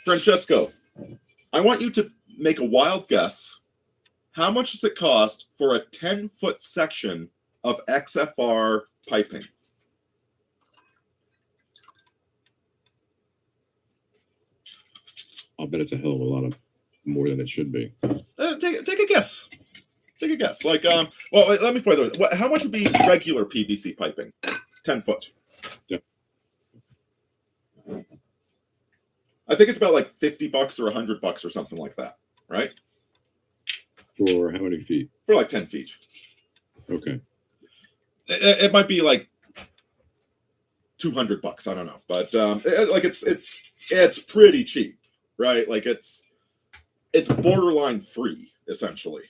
Francesco, I want you to make a wild guess. How much does it cost for a 10-foot section of XFR piping?
I'll bet it's a hell of a lot more than it should be.
Take a guess. Take a guess. Like, well, let me put it this way. How much would be regular PVC piping? 10 foot.
Yeah.
I think it's about like $50 or $100 or something like that, right?
For how many feet?
For like 10 feet.
Okay.
It might be like $200. I don't know, but like it's pretty cheap, right? Like it's borderline free essentially.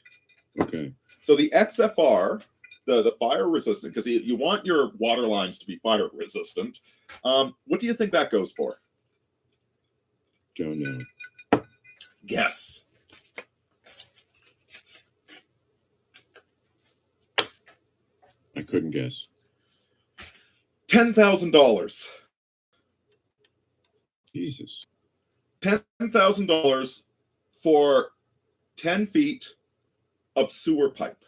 Okay.
So the XFR, the fire resistant, because you want your water lines to be fire resistant. What do you think that goes for?
Don't know.
Guess.
I couldn't guess.
$10,000.
Jesus.
$10,000 for 10 feet of sewer pipe.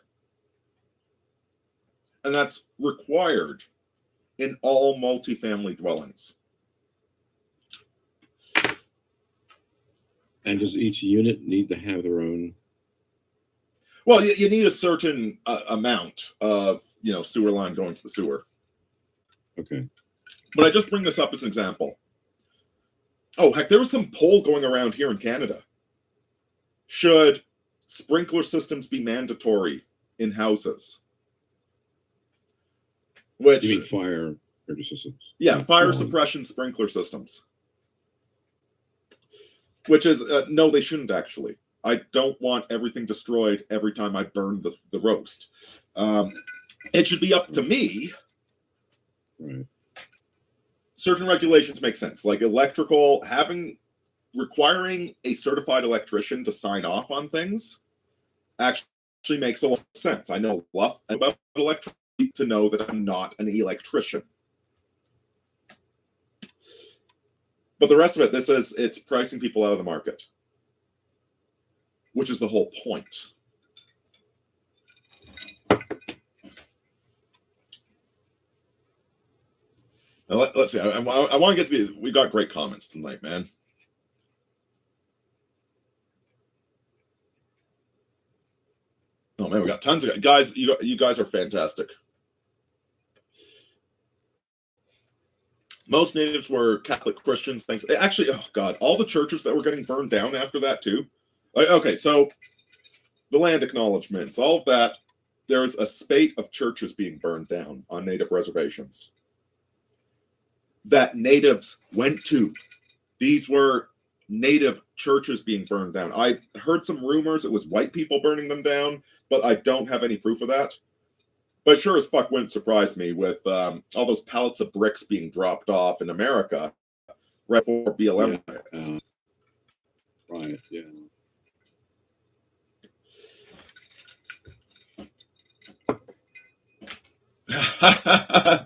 And that's required in all multifamily dwellings.
And does each unit need to have their own?
Well, you need a certain amount of, sewer line going to the sewer.
Okay.
But I just bring this up as an example. Oh, heck, there was some poll going around here in Canada. Should sprinkler systems be mandatory in houses? Which,
You mean fire systems?
yeah, fire
No.
suppression sprinkler systems. Which is, no, they shouldn't actually. I don't want everything destroyed every time I burn the roast. It should be up to me.
Right.
Certain regulations make sense, like electrical, requiring a certified electrician to sign off on things actually makes a lot of sense. I know a lot about electricity to know that I'm not an electrician. But the rest of it, it's pricing people out of the market, which is the whole point. Now, let's see. I want to get to we got great comments tonight, man. Oh man, we got tons of guys. You guys are fantastic. Most natives were Catholic Christians. Thanks. Actually, oh god, all the churches that were getting burned down after that too. Okay, so the land acknowledgements, all of that. There's a spate of churches being burned down on native reservations that natives went to. These were native churches being burned down. I heard some rumors it was white people burning them down, but I don't have any proof of that. But sure as fuck wouldn't surprise me with all those pallets of bricks being dropped off in America right before BLM riots.
Right, yeah.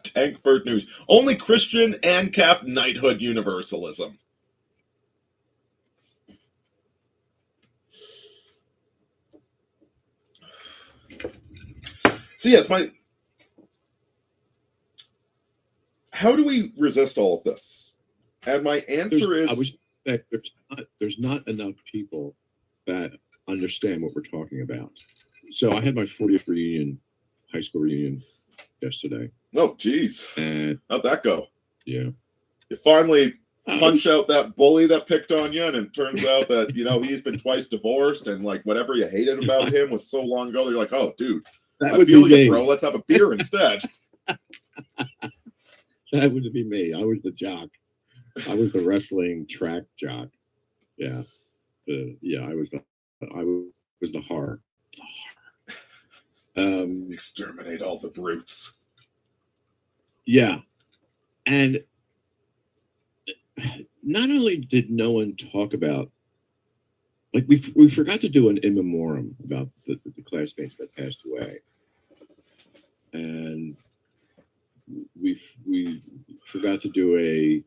Tankbird News. Only Christian ANCAP knighthood universalism. So yes, how do we resist all of this? And my answer is
there's not enough people that understand what we're talking about. So I had my 40th reunion, high school reunion yesterday.
Oh, geez.
And
how'd that go?
Yeah.
You finally punch out that bully that picked on you, and it turns out that, he's been twice divorced, and like whatever you hated about him was so long ago, you're like, oh, dude, I feel you, bro. Let's have a beer instead.
That would be me. I was the jock. I was the wrestling track jock. Yeah. I was the Hark.
Exterminate all the brutes.
Yeah. And not only did no one talk about, like, we forgot to do an in memoriam about the classmates that passed away. And we forgot to do a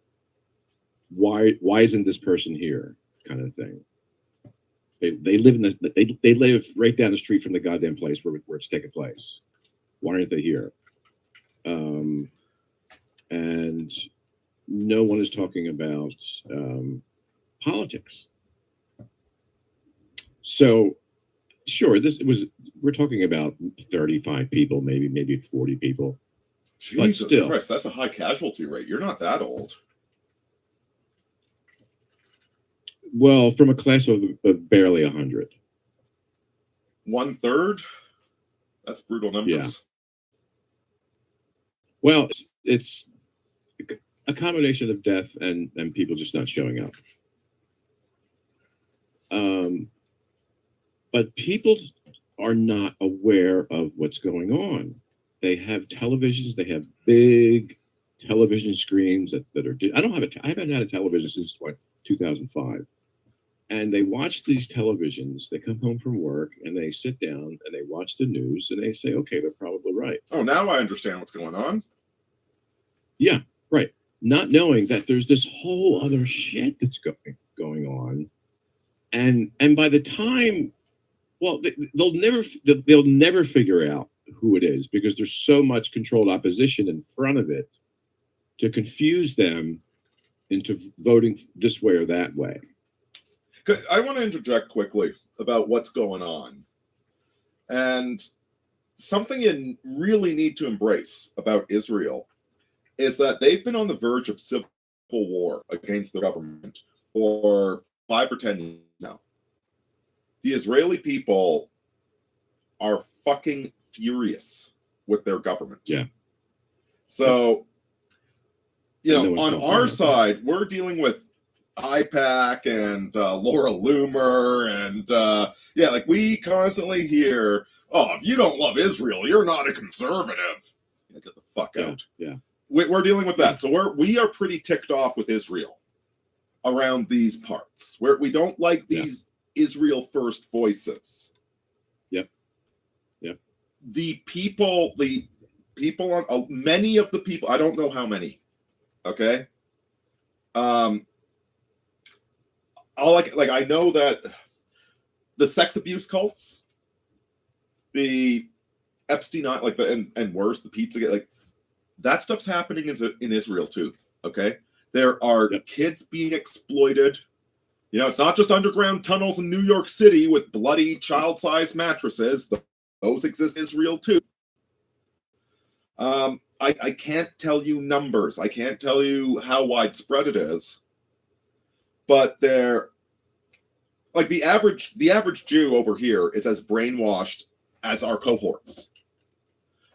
why isn't this person here kind of thing. They live they live right down the street from the goddamn place where it's taking place. Why aren't they here? And no one is talking about politics. So, sure, this was we're talking about 35 people, maybe 40 people.
Jesus
still.
Christ, that's a high casualty rate. You're not that old.
Well, from a class of barely 100.
1/3? That's brutal numbers.
Yeah. Well, it's a combination of death and people just not showing up. But people are not aware of what's going on. They have televisions. They have big television screens that are. I haven't had a television since 2005. And they watch these televisions. They come home from work and they sit down and they watch the news and they say, "Okay, they're probably right."
Oh, now I understand what's going on.
Yeah, right. Not knowing that there's this whole other shit that's going on, and by the time, well, they'll never figure out who it is because there's so much controlled opposition in front of it to confuse them into voting this way or that way.
I want to interject quickly about what's going on. And something you really need to embrace about Israel is that they've been on the verge of civil war against the government for 5 or 10 years now. The Israeli people are fucking furious with their government.
Yeah.
So, on our
that.
side, we're dealing with IPAC and Laura Loomer and we constantly hear, "Oh, if you don't love Israel, you're not a conservative." Get the fuck out.
Yeah.
We're dealing with that. So we are pretty ticked off with Israel around these parts where we don't like these Israel first voices.
Yep.
The people on many of the people, I don't know how many. Okay. I know that the sex abuse cults, the Epstein, and worse, the Pizzagate, that stuff's happening in Israel too. Okay, there are kids being exploited. It's not just underground tunnels in New York City with bloody child-sized mattresses. Those exist in Israel too. I can't tell you numbers. I can't tell you how widespread it is. But they're the average Jew over here is as brainwashed as our cohorts.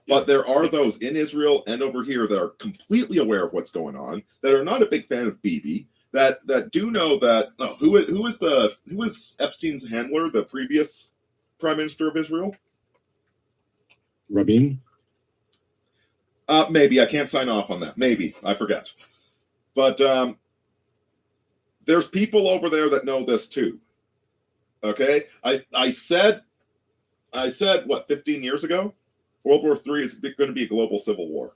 But there are those in Israel and over here that are completely aware of what's going on, that are not a big fan of Bibi, that do know that who is Epstein's handler, the previous Prime Minister of Israel?
Rabin?
Maybe I can't sign off on that. Maybe I forget. But there's people over there that know this too. Okay, I said what 15 years ago, World War III is going to be a global civil war.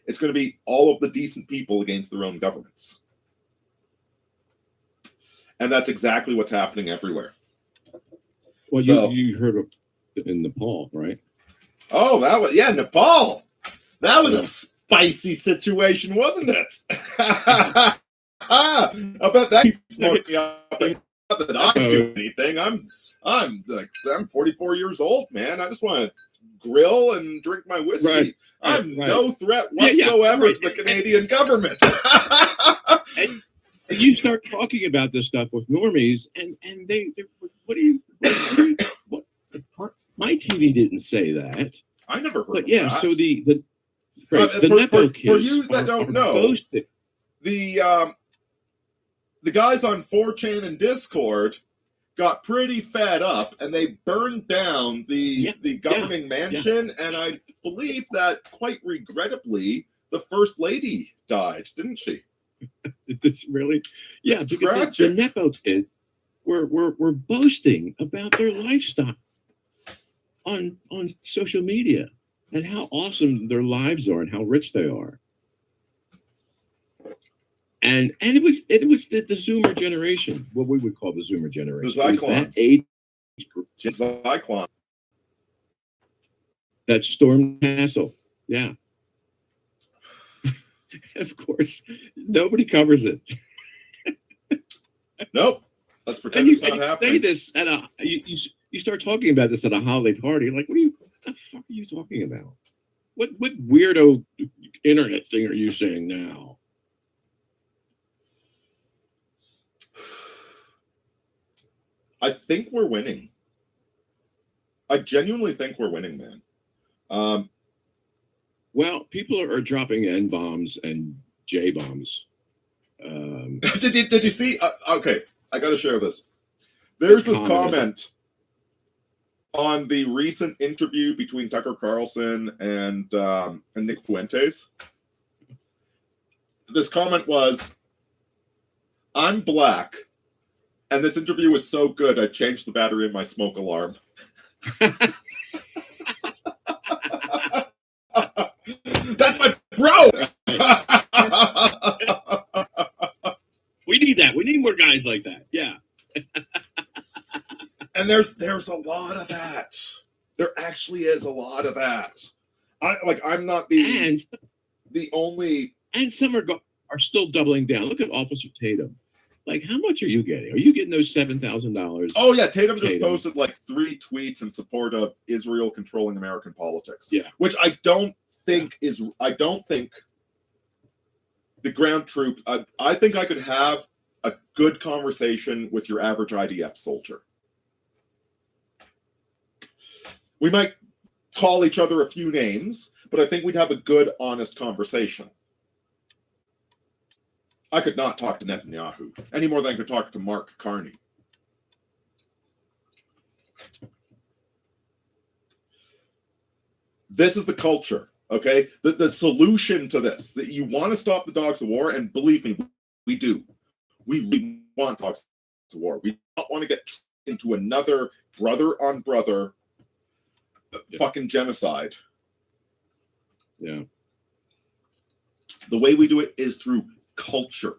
It's going to be all of the decent people against their own governments, and that's exactly what's happening everywhere.
Well, you heard of in Nepal, right?
Oh, Nepal. That was a spicy situation, wasn't it? I bet that keeps me up. Not that I do anything. I'm 44 years old, man. I just want to grill and drink my whiskey. I'm no threat whatsoever to the Canadian government.
And you start talking about this stuff with normies, and they what do you what? My TV didn't say that.
I never heard.
But
of that.
So the Nepo kids
for you that don't know, the guys on 4chan and Discord got pretty fed up and they burned down the governing mansion, and I believe that quite regrettably the First Lady died, didn't she?
It's really because the Nepo kids were boasting about their lifestyle on social media and how awesome their lives are and how rich they are. And it was the Zoomer generation, what we would call the Zoomer generation.
The Zyklons.
That age group.
Zyklon.
That stormed castle. Yeah. Of course, nobody covers it.
Nope. Let's pretend it's not happening.
Say this, and You start talking about this at a holiday party, like, what the fuck are you talking about? What weirdo internet thing are you saying now?
I think we're winning. I genuinely think we're winning, man.
Well, people are dropping N bombs and J bombs.
Did you see? Okay, I got to share this. There's this comment on the recent interview between Tucker Carlson and Nick Fuentes. This comment was, "I'm black, and this interview was so good, I changed the battery in my smoke alarm." That's my bro.
We need that. We need more guys like that. Yeah.
And there's a lot of that. There actually is a lot of that. I'm not the only.
And some are still doubling down. Look at Officer Tatum. Like, how much are you getting? Are you getting those $7,000?
Oh yeah, Tatum just posted like 3 tweets in support of Israel controlling American politics.
Yeah,
which I don't think the ground troop. I think I could have a good conversation with your average IDF soldier. We might call each other a few names, but I think we'd have a good, honest conversation. I could not talk to Netanyahu any more than I could talk to Mark Carney. This is the culture, okay? The solution to this, that you want to stop the dogs of war, and believe me, we do. We really want dogs of war. We don't want to get into another brother on brother fucking genocide.
Yeah.
The way we do it is through culture,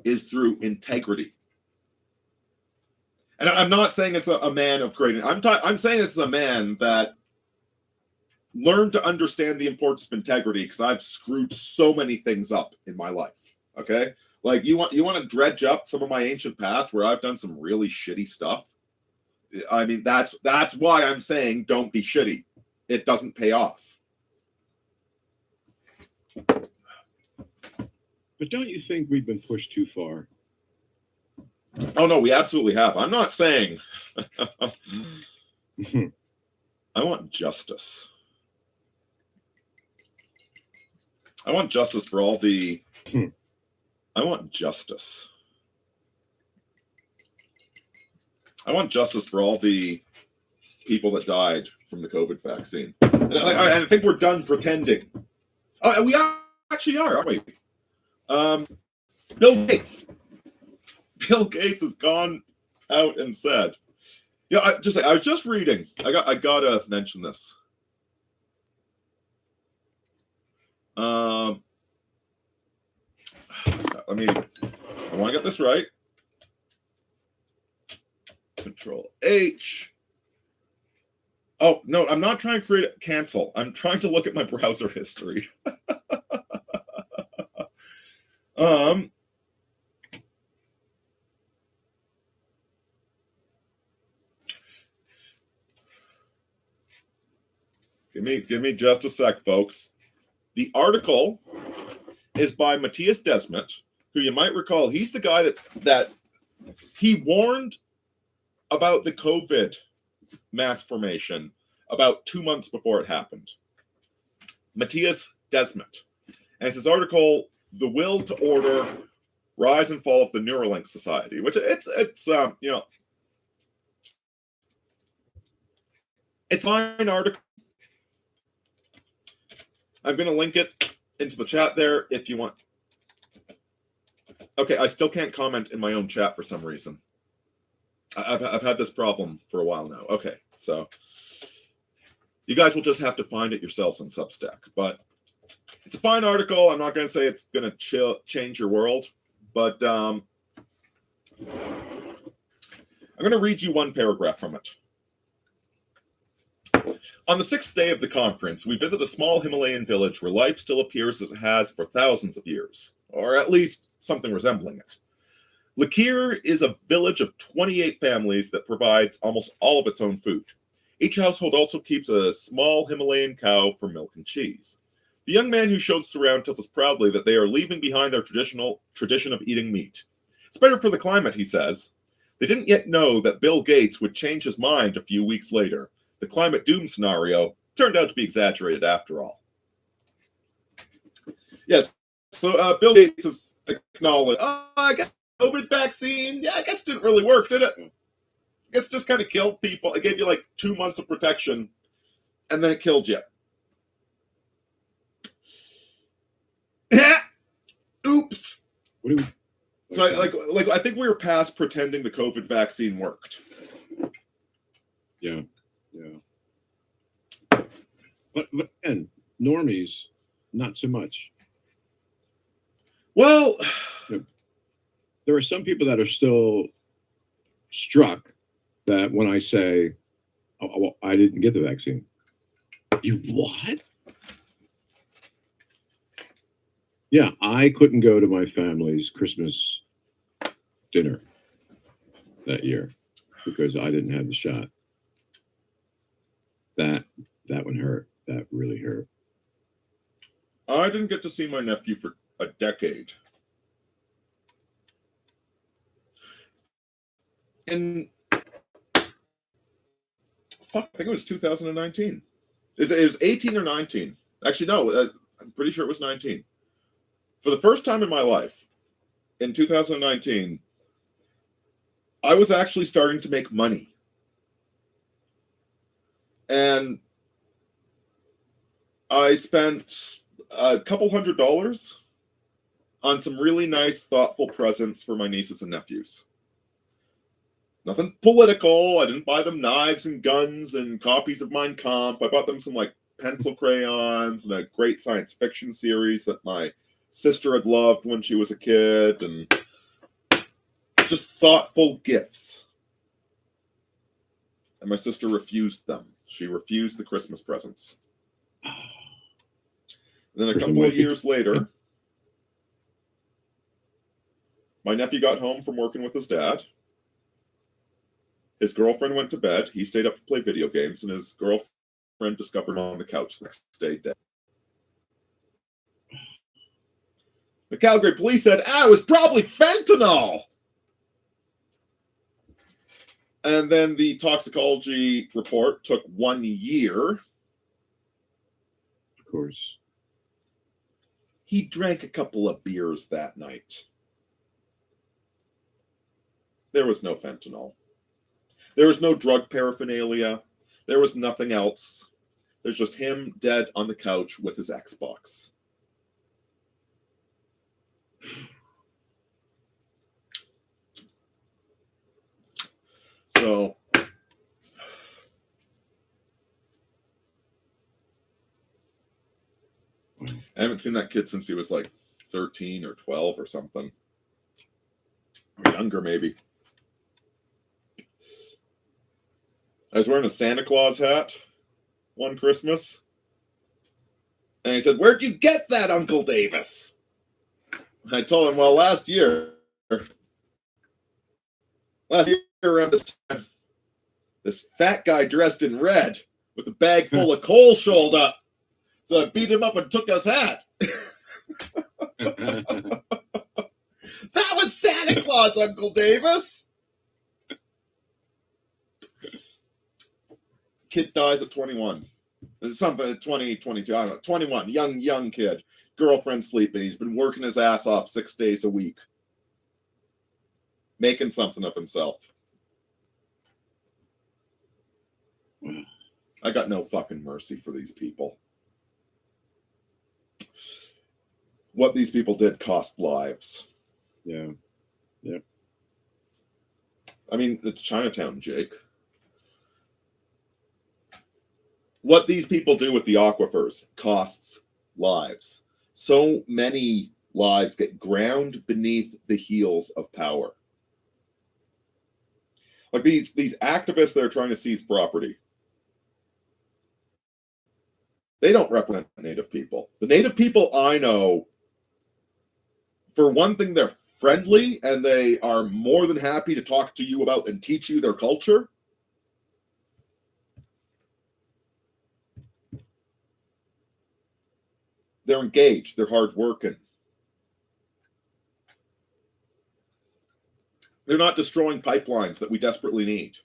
is through integrity. And I'm not saying it's a man of great. I'm saying this is a man that learned to understand the importance of integrity, because I've screwed so many things up in my life. Okay, like you want to dredge up some of my ancient past where I've done some really shitty stuff. I mean, that's why I'm saying don't be shitty. It doesn't pay off.
But don't you think we've been pushed too far?
Oh no, we absolutely have. I'm not saying. I want justice. I want justice for all the. I want justice. I want justice for all the people that died from the COVID vaccine. And I think we're done pretending. Oh, we actually are, aren't we? Bill Gates. Bill Gates has gone out and said, "Yeah, I was just reading. I gotta mention this. I want to get this right. Control H. Oh no, I'm not trying to cancel. I'm trying to look at my browser history. Give me just a sec, folks. The article is by Matthias Desmet, who you might recall. He's the guy that he warned about the COVID mass formation about 2 months before it happened. Matthias Desmet. And it's his article, "The Will to Order, Rise and Fall of the Neuralink Society," which it's it's a fine article. I'm going to link it into the chat there if you want. Okay, I still can't comment in my own chat for some reason. I've had this problem for a while now. Okay, so you guys will just have to find it yourselves on Substack. But it's a fine article. I'm not going to say it's going to change your world, but I'm going to read you one paragraph from it. "On the 6th day of the conference, we visit a small Himalayan village where life still appears as it has for thousands of years, or at least something resembling it. Lakir is a village of 28 families that provides almost all of its own food. Each household also keeps a small Himalayan cow for milk and cheese. The young man who shows us around tells us proudly that they are leaving behind their tradition of eating meat. It's better for the climate, he says. They didn't yet know that Bill Gates would change his mind a few weeks later. The climate doom scenario turned out to be exaggerated after all. Yes, so Bill Gates has acknowledged, I guess COVID vaccine, I guess didn't really work, did it? I guess it just kind of killed people. It gave you like 2 months of protection, and then it killed you. Oops.
What do we?
So I think we were past pretending the COVID vaccine worked.
Yeah. But and normies, not so much.
Well,
there are some people that are still struck that when I say, "Oh, well, I didn't get the vaccine," you what? Yeah, I couldn't go to my family's Christmas dinner that year because I didn't have the shot. That one hurt. That really hurt.
I didn't get to see my nephew for a decade. And I think it was 2019. It was 18 or 19. Actually, no, I'm pretty sure it was 19. For the first time in my life, in 2019, I was actually starting to make money. And I spent a couple $100 on some really nice, thoughtful presents for my nieces and nephews. Nothing political. I didn't buy them knives and guns and copies of Mein Kampf. I bought them some like pencil crayons and a great science fiction series that my sister had loved when she was a kid, and just thoughtful gifts. And my sister refused them. She refused the Christmas presents. And then a couple of years later, my nephew got home from working with his dad. His girlfriend went to bed. He stayed up to play video games, and his girlfriend discovered him on the couch the next day dead. The Calgary police said, it was probably fentanyl. And then the toxicology report took 1 year.
Of course.
He drank a couple of beers that night. There was no fentanyl. There was no drug paraphernalia. There was nothing else. There's just him dead on the couch with his Xbox. So, I haven't seen that kid since he was like 13 or 12 or something. Or younger, maybe. I was wearing a Santa Claus hat one Christmas. And he said, "Where'd you get that, Uncle Davis?" I told him, well, last year around this time, this fat guy dressed in red with a bag full of coal showed up. So I beat him up and took his hat. That was Santa Claus, Uncle Davis. Kid dies at 21. Something 20, 22, I don't know, 21, young kid. Girlfriend sleeping. He's been working his ass off 6 days a week. Making something of himself. I got no fucking mercy for these people. What these people did cost lives.
Yeah.
I mean, it's Chinatown, Jake. What these people do with the aquifers costs lives. So many lives get ground beneath the heels of power. Like these activists that are trying to seize property. They don't represent Native people. The Native people I know, for one thing, they're friendly and they are more than happy to talk to you about and teach you their culture, they're engaged, they're hardworking. They're not destroying pipelines that we desperately need.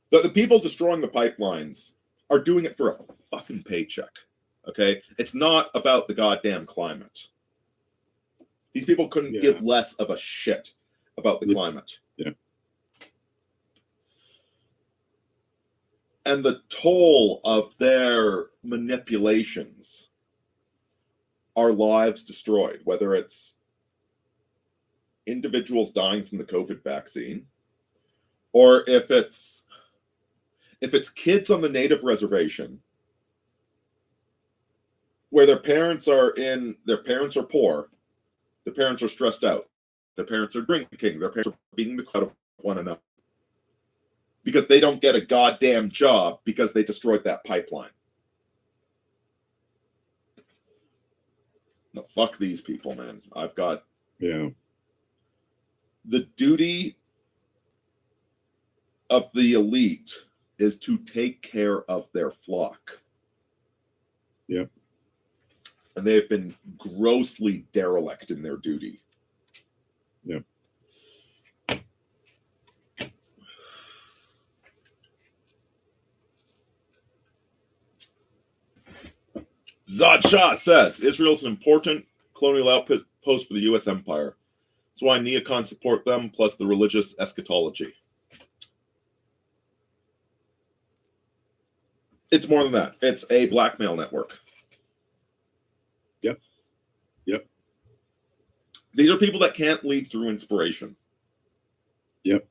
But the people destroying the pipelines are doing it for a fucking paycheck. Okay? It's not about the goddamn climate. These people couldn't give less of a shit about the climate.
Yeah.
And the toll of their manipulations are lives destroyed, whether it's individuals dying from the COVID vaccine, or if it's kids on the native reservation where their parents are poor, their parents are stressed out, their parents are drinking, their parents are beating the crap out of one another because they don't get a goddamn job because they destroyed that pipeline. No, fuck these people, man. I've got the duty of the elite is to take care of their flock.
Yep.
And they have been grossly derelict in their duty.
Yep.
Zad Shah says Israel's an important colonial outpost for the U.S. empire. That's why neocons support them, plus the religious eschatology. It's more than that. It's a blackmail network.
Yep. Yep.
These are people that can't lead through inspiration.
Yep.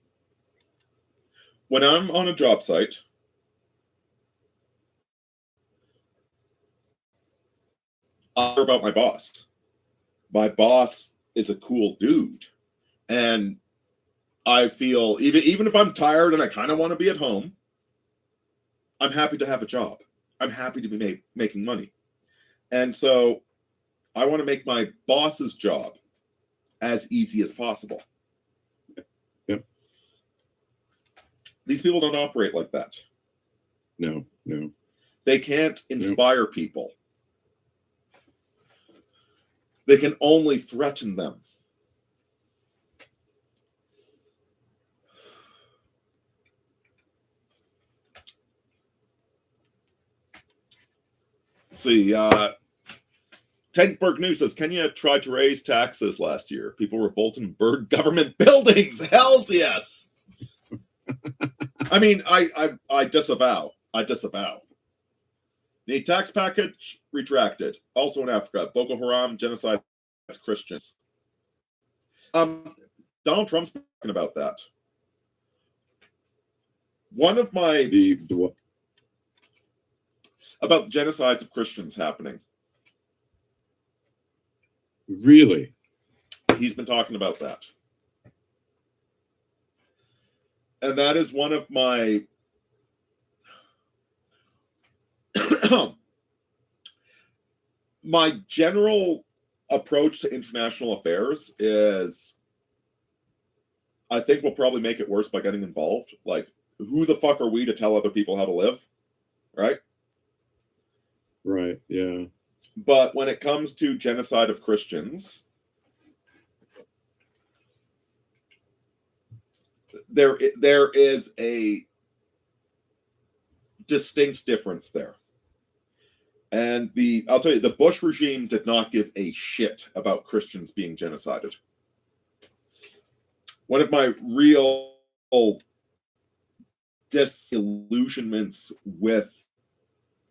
When I'm on a job site, I hear about my boss. My boss is a cool dude. And I feel, even if I'm tired and I kind of want to be at home, I'm happy to have a job. I'm happy to be making money. And so I want to make my boss's job as easy as possible.
Yep.
These people don't operate like that.
No.
They can't inspire people. They can only threaten them. Let's see, Tankberg News says Kenya tried to raise taxes last year. People revolted and burned government buildings. Hells yes. I mean, I disavow. The tax package retracted. Also in Africa, Boko Haram genocide against Christians. Donald Trump's talking about that. One of my about genocides of Christians happening.
Really?
He's been talking about that. And that is one of my my general approach to international affairs is I think we'll probably make it worse by getting involved. Like, who the fuck are we to tell other people how to live? Right?
Right, yeah.
But when it comes to genocide of Christians, there is a distinct difference there. And I'll tell you, the Bush regime did not give a shit about Christians being genocided. One of my real disillusionments with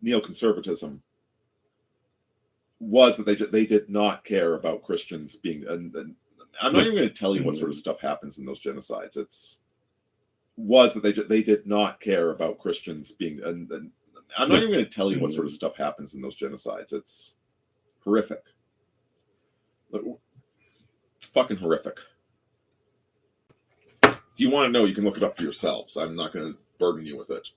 neoconservatism was that they did not care about Christians being. And I'm not even going to tell you what sort of stuff happens in those genocides. They did not care about Christians being. And I'm not even going to tell you what sort of stuff happens in those genocides. It's horrific. It's fucking horrific. If you want to know, you can look it up for yourselves. I'm not going to burden you with it.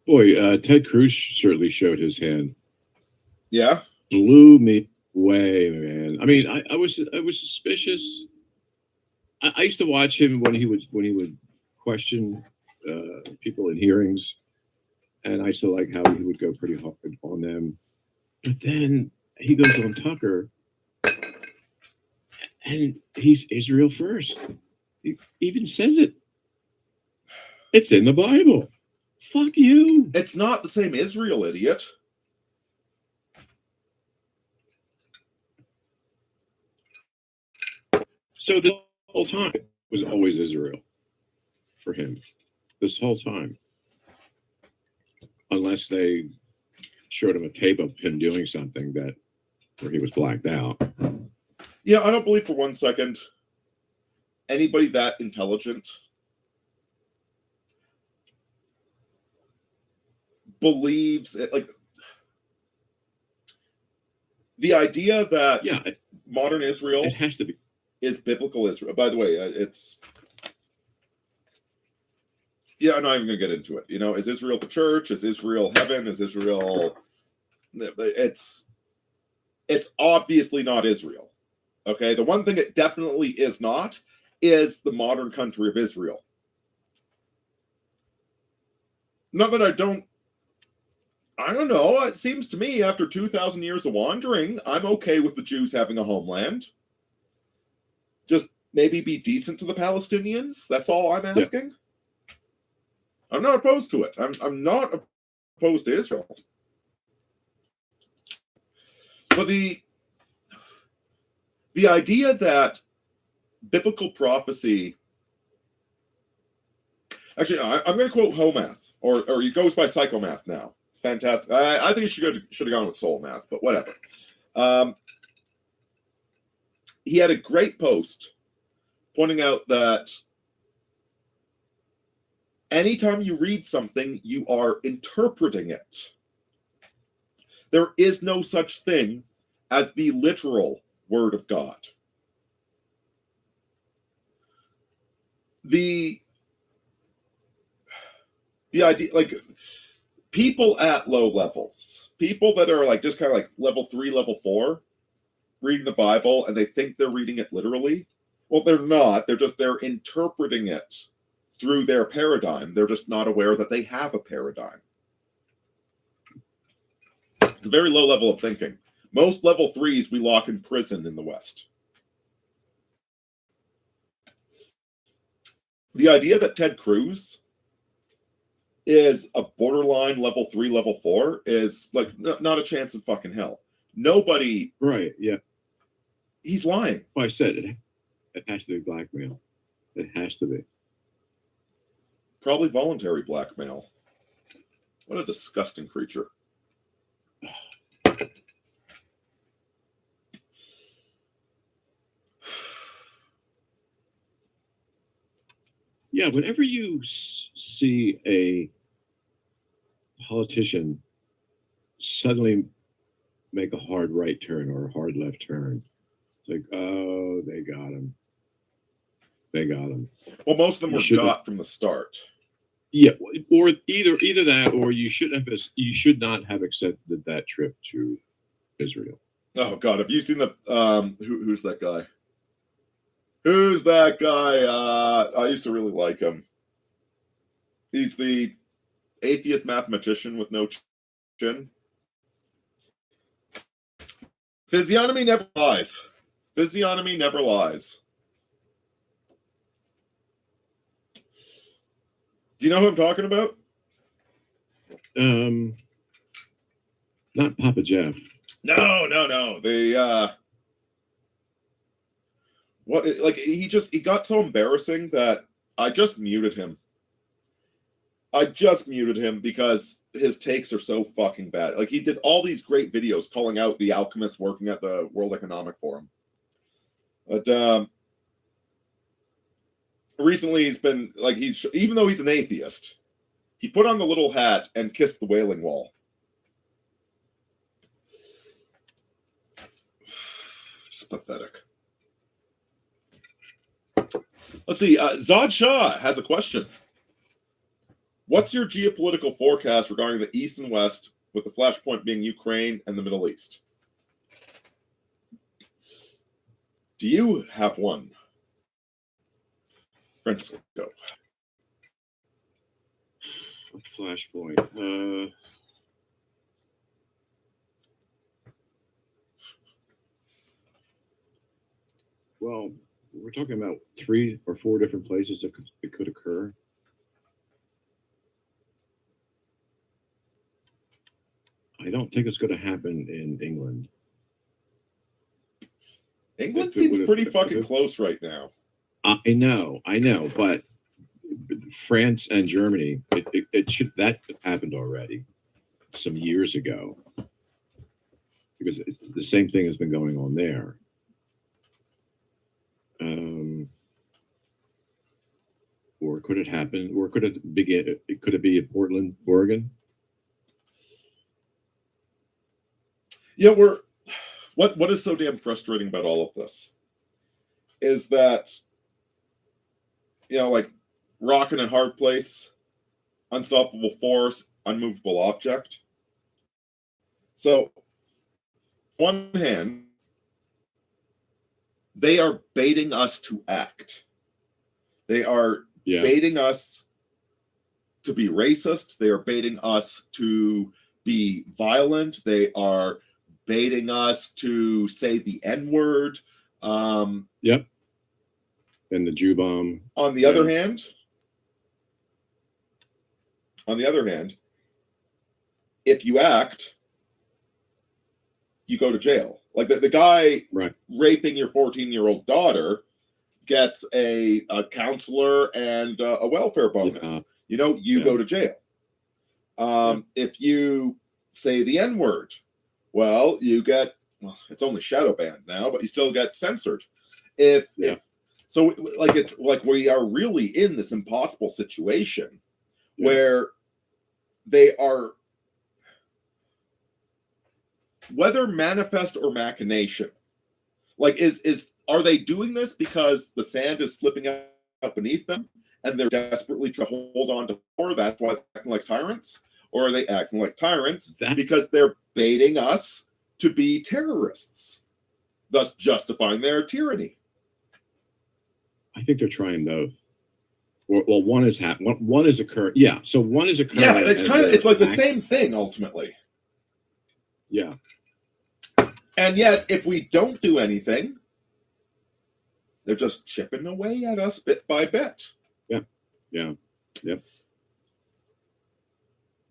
Boy, Ted Cruz certainly showed his hand
Yeah.
Blew me away, man. I mean, I was suspicious. I used to watch him when he would question people in hearings, and I used to like how he would go pretty hard on them. But then he goes on Tucker, and he's Israel first. He even says it. It's in the Bible. Fuck you.
It's not the same Israel, idiot.
So the whole time it was always Israel for him. This whole time. Unless they showed him a tape of him doing something where he was blacked out.
Yeah, I don't believe for 1 second anybody that intelligent believes it, like the idea that modern Israel
it has to be
is biblical Israel. By the way, it's I'm not even gonna get into it. Is Israel the church? Is Israel heaven? Is Israel? It's obviously not Israel. Okay, the one thing it definitely is not is the modern country of Israel. Not that I don't know. It seems to me after 2,000 years of wandering, I'm okay with the Jews having a homeland. Just maybe be decent to the Palestinians. That's all I'm asking. Yeah. I'm not opposed to it. I'm not opposed to Israel. But the idea that biblical prophecy, actually, I'm going to quote Homath, or he goes by Psychomath now. Fantastic. I think he should have gone with Soul Math, but whatever. He had a great post pointing out that anytime you read something, you are interpreting it. There is no such thing as the literal word of God. The idea, like people at low levels, people that are like just kind of like level 3, level 4, reading the Bible and they think they're reading it literally. Well, they're not. They're interpreting it through their paradigm. They're just not aware that they have a paradigm. It's a very low level of thinking. Most level 3s we lock in prison in the West. The idea that Ted Cruz is a borderline level 3, level 4 is like not a chance in fucking hell. Nobody.
Right, yeah.
He's lying.
Well, I said it has to be blackmail. It has to be.
Probably voluntary blackmail. What a disgusting creature.
Yeah, whenever you see a politician suddenly make a hard right turn or a hard left turn, it's like, oh, they got him. They got him.
Well, most of them were got from the start.
Yeah, or either that, or you should not have accepted that trip to Israel.
Oh God, have you seen the who's that guy? Who's that guy? I used to really like him. He's the atheist mathematician with no chin. Physiognomy never lies. Physiognomy never lies. Do you know who I'm talking about?
Not Papa Jeff.
No. He got so embarrassing that I just muted him. Because his takes are so fucking bad. Like, he did all these great videos calling out the alchemists working at the World Economic Forum. But recently he's been like, even though he's an atheist, he put on the little hat and kissed the Wailing Wall. Just pathetic. Let's see. Zod Shah has a question. What's your geopolitical forecast regarding the East and West with the flashpoint being Ukraine and the Middle East. Do you have one, Francisco?
Flashpoint. Well, we're talking about 3 or 4 different places that it could occur. I don't think it's going to happen in England.
England seems pretty fucking close right now.
I know, but France and Germany, it should, that happened already some years ago, because the same thing has been going on there. Or could it happen? Or could it begin? Could it be in Portland, Oregon?
Yeah, what is so damn frustrating about all of this is that, you know, like rock in a hard place, unstoppable force, unmovable object. So, on one hand, they are baiting us to act. They are baiting us to be racist. They are baiting us to be violent. They are baiting us to say the N-word.
Yep. And the Jew bomb.
On the other hand, if you act, you go to jail. Like the guy raping your 14-year-old daughter gets a counselor and a welfare bonus. Yeah. You know, you go to jail. If you say the N-word, well, you get, well, it's only shadow banned now, but you still get censored. So like, it's like we are really in this impossible situation where they are, whether manifest or machination, like are they doing this because the sand is slipping out beneath them and they're desperately trying to hold on to power? That's why they're acting like tyrants? Or are they acting like tyrants because they're baiting us to be terrorists, thus justifying their tyranny?
I think they're trying both. Well, one is happening. One is occurring. Yeah. So one is occurring.
Yeah, it's like the same thing ultimately.
Yeah.
And yet, if we don't do anything, they're just chipping away at us bit by bit.
Yeah. Yeah. Yep.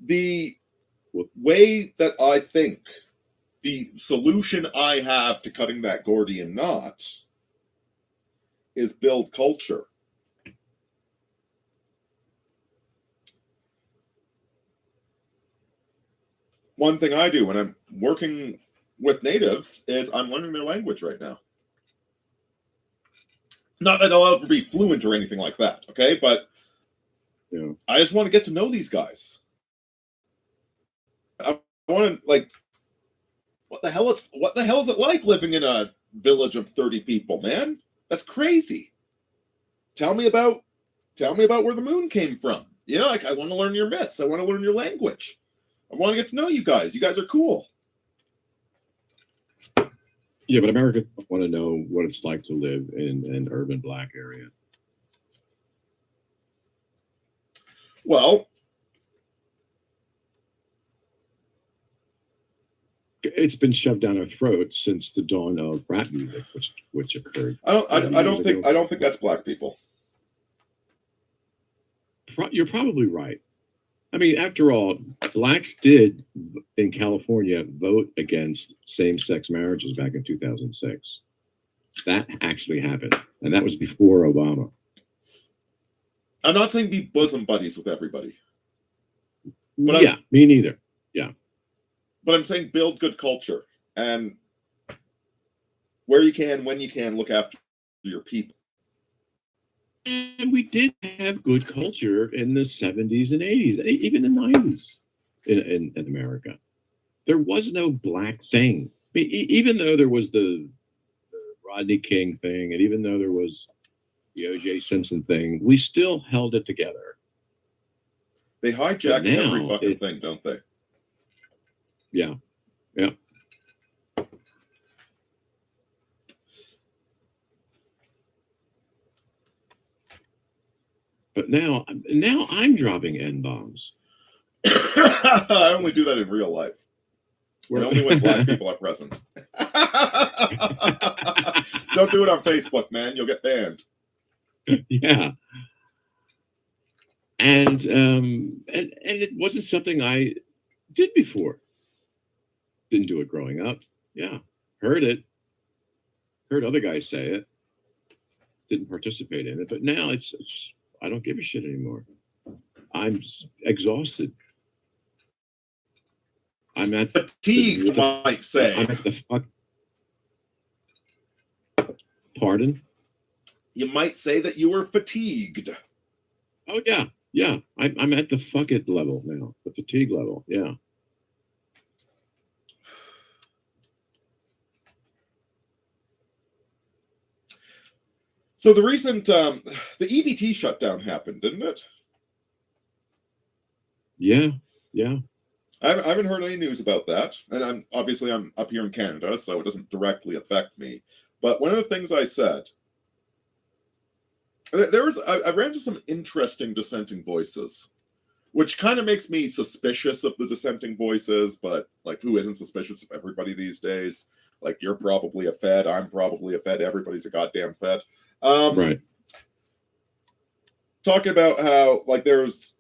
The way that I think the solution I have to cutting that Gordian knot is build culture. One thing I do when I'm working with natives is I'm learning their language right now. Not that I'll ever be fluent or anything like that, okay? But I just want to get to know these guys. I want to, like, what the hell is it like living in a village of 30 people, man? That's crazy. Tell me about where the moon came from. You know, like, I want to learn your myths. I want to learn your language. I want to get to know you guys. You guys are cool.
Yeah, but Americans want to know what it's like to live in an urban black area.
Well,
it's been shoved down our throats since the dawn of rap music, which occurred.
I don't think that's black people.
You're probably right. I mean, after all, blacks did in California vote against same-sex marriages back in 2006. That actually happened, and that was before Obama.
I'm not saying be bosom buddies with everybody.
But yeah, me neither. Yeah.
But I'm saying build good culture, and where you can, when you can, look after your people.
And we did have good culture in the 70s and 80s, even the 90s in America. There was no black thing. I mean, even though there was the Rodney King thing, and even though there was the O.J. Simpson thing, we still held it together.
They hijack every fucking thing, don't they?
Yeah. Yeah. But now I'm dropping N-bombs.
I only do that in real life. And only when black people are present. Don't do it on Facebook, man. You'll get banned.
Yeah. And it wasn't something I did before. Didn't do it growing up. Yeah. Heard it. Heard other guys say it. Didn't participate in it. But now it's I don't give a shit anymore. I'm exhausted. I'm at
fatigued, you might say.
I'm at the fuck. Pardon?
You might say that you were fatigued.
Oh yeah, yeah. I'm at the fuck it level now, the fatigue level. Yeah.
So the recent the EBT shutdown happened, didn't it?
Yeah, yeah.
I haven't heard any news about that, and I'm up here in Canada, so it doesn't directly affect me. But one of the things I said, I ran into some interesting dissenting voices, which kind of makes me suspicious of the dissenting voices. But like, who isn't suspicious of everybody these days? Like, you're probably a Fed, I'm probably a Fed, everybody's a goddamn Fed.
Right.
Talking about how like there's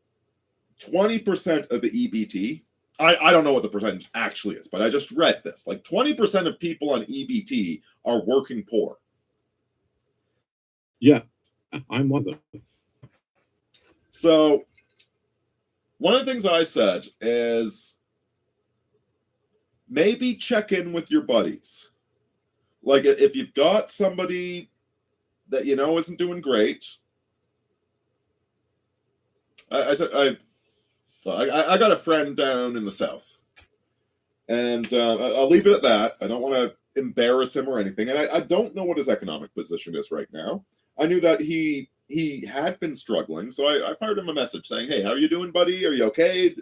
20% of the EBT. I don't know what the percentage actually is, but I just read this. Like 20% of people on EBT are working poor.
Yeah, I'm one of them.
So one of the things I said is maybe check in with your buddies. Like if you've got somebody that you know isn't doing great. I got a friend down in the South, and I'll leave it at that. I don't want to embarrass him or anything, and I don't know what his economic position is right now. I knew that he had been struggling, so I fired him a message saying, "Hey, how are you doing, buddy? Are you okay?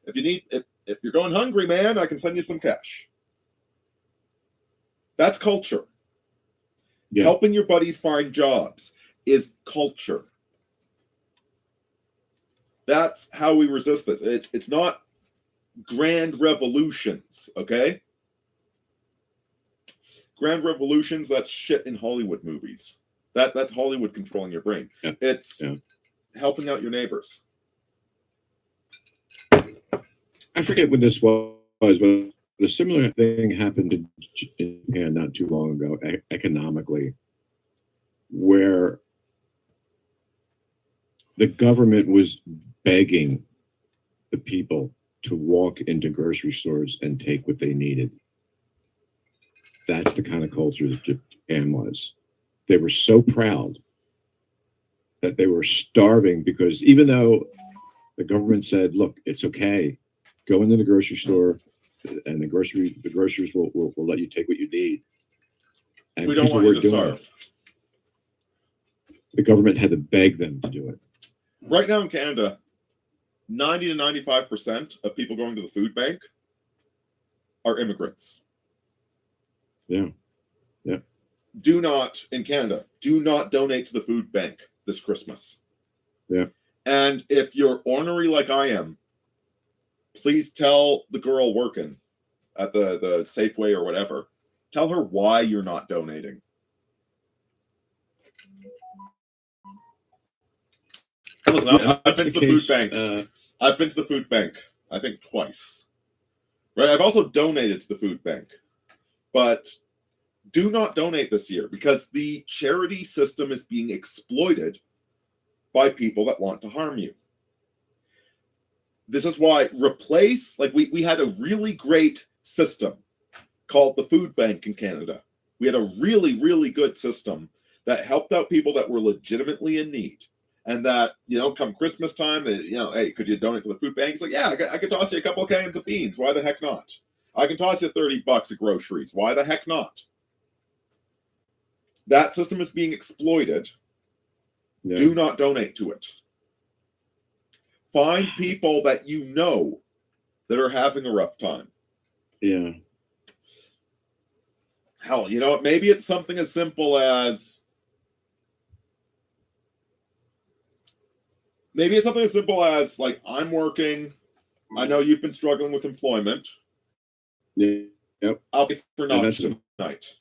If you need, if you're going hungry, man, I can send you some cash." That's culture. Yeah. Helping your buddies find jobs is culture. That's how we resist this. It's not grand revolutions, okay? Grand revolutions, that's shit in Hollywood movies. That's Hollywood controlling your brain. Yeah. It's helping out your neighbors.
I forget when this was, but a similar thing happened in Japan not too long ago, economically, where the government was begging the people to walk into grocery stores and take what they needed. That's the kind of culture that Japan was. They were so proud that they were starving because even though the government said, look, it's okay, go into the grocery store and the grocers will let you take what you need. And
we don't want you to starve.
The government had to beg them to do it.
Right now in Canada, 90 to 95% of people going to the food bank are immigrants.
Yeah. Yeah.
In Canada, do not donate to the food bank this Christmas.
Yeah.
And if you're ornery like I am, please tell the girl working at the Safeway or whatever, tell her why you're not donating. Listen, I've been to the food bank. I've been to the food bank, I think twice. Right? I've also donated to the food bank. But do not donate this year because the charity system is being exploited by people that want to harm you. This is why we had a really great system called the food bank in Canada. We had a really, really good system that helped out people that were legitimately in need. And that, come Christmas time, hey, could you donate to the food bank? It's like, yeah, I could toss you a couple of cans of beans. Why the heck not? I can toss you $30 of groceries. Why the heck not? That system is being exploited. Yeah. Do not donate to it. Find people that you know that are having a rough time.
Yeah.
Hell, you know what? Maybe it's something as simple as like, I'm working. I know you've been struggling with employment.
Yeah. Yep.
I'll pay for nachos tonight.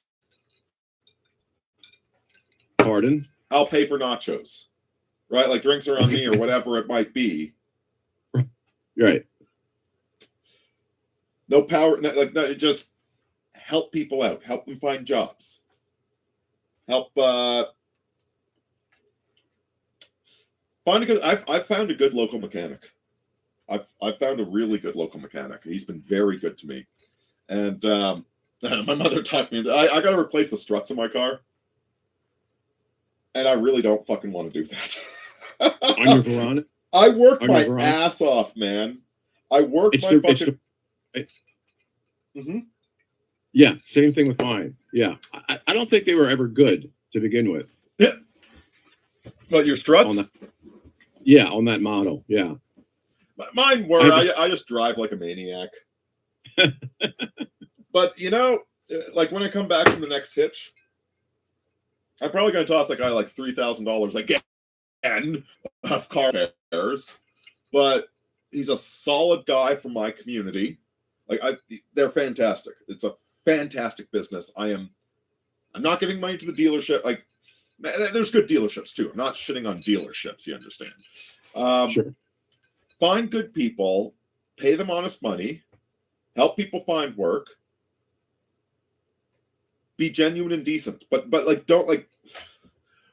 Pardon?
I'll pay for nachos. Right? Like drinks are on me or whatever it might be.
Right.
No power, like just help people out. Help them find jobs. Help find a good. I've found a good local mechanic. I've found a really good local mechanic. He's been very good to me. And my mother taught me that I got to replace the struts in my car. And I really don't fucking want to do that.
On your Verona?
I work my ass off, man. I work
Yeah, same thing with mine. Yeah. I don't think they were ever good to begin with.
Yeah. But your struts?
On that model, yeah.
Mine were. I just drive like a maniac. But, you know, like when I come back from the next hitch, I'm probably going to toss that guy like $3,000 again of car repairs. But he's a solid guy from my community. Like they're fantastic. It's a fantastic business. I'm not giving money to the dealership. Like there's good dealerships too. I'm not shitting on dealerships. You understand?
Sure.
Find good people, pay them honest money, help people find work, be genuine and decent. But like don't like.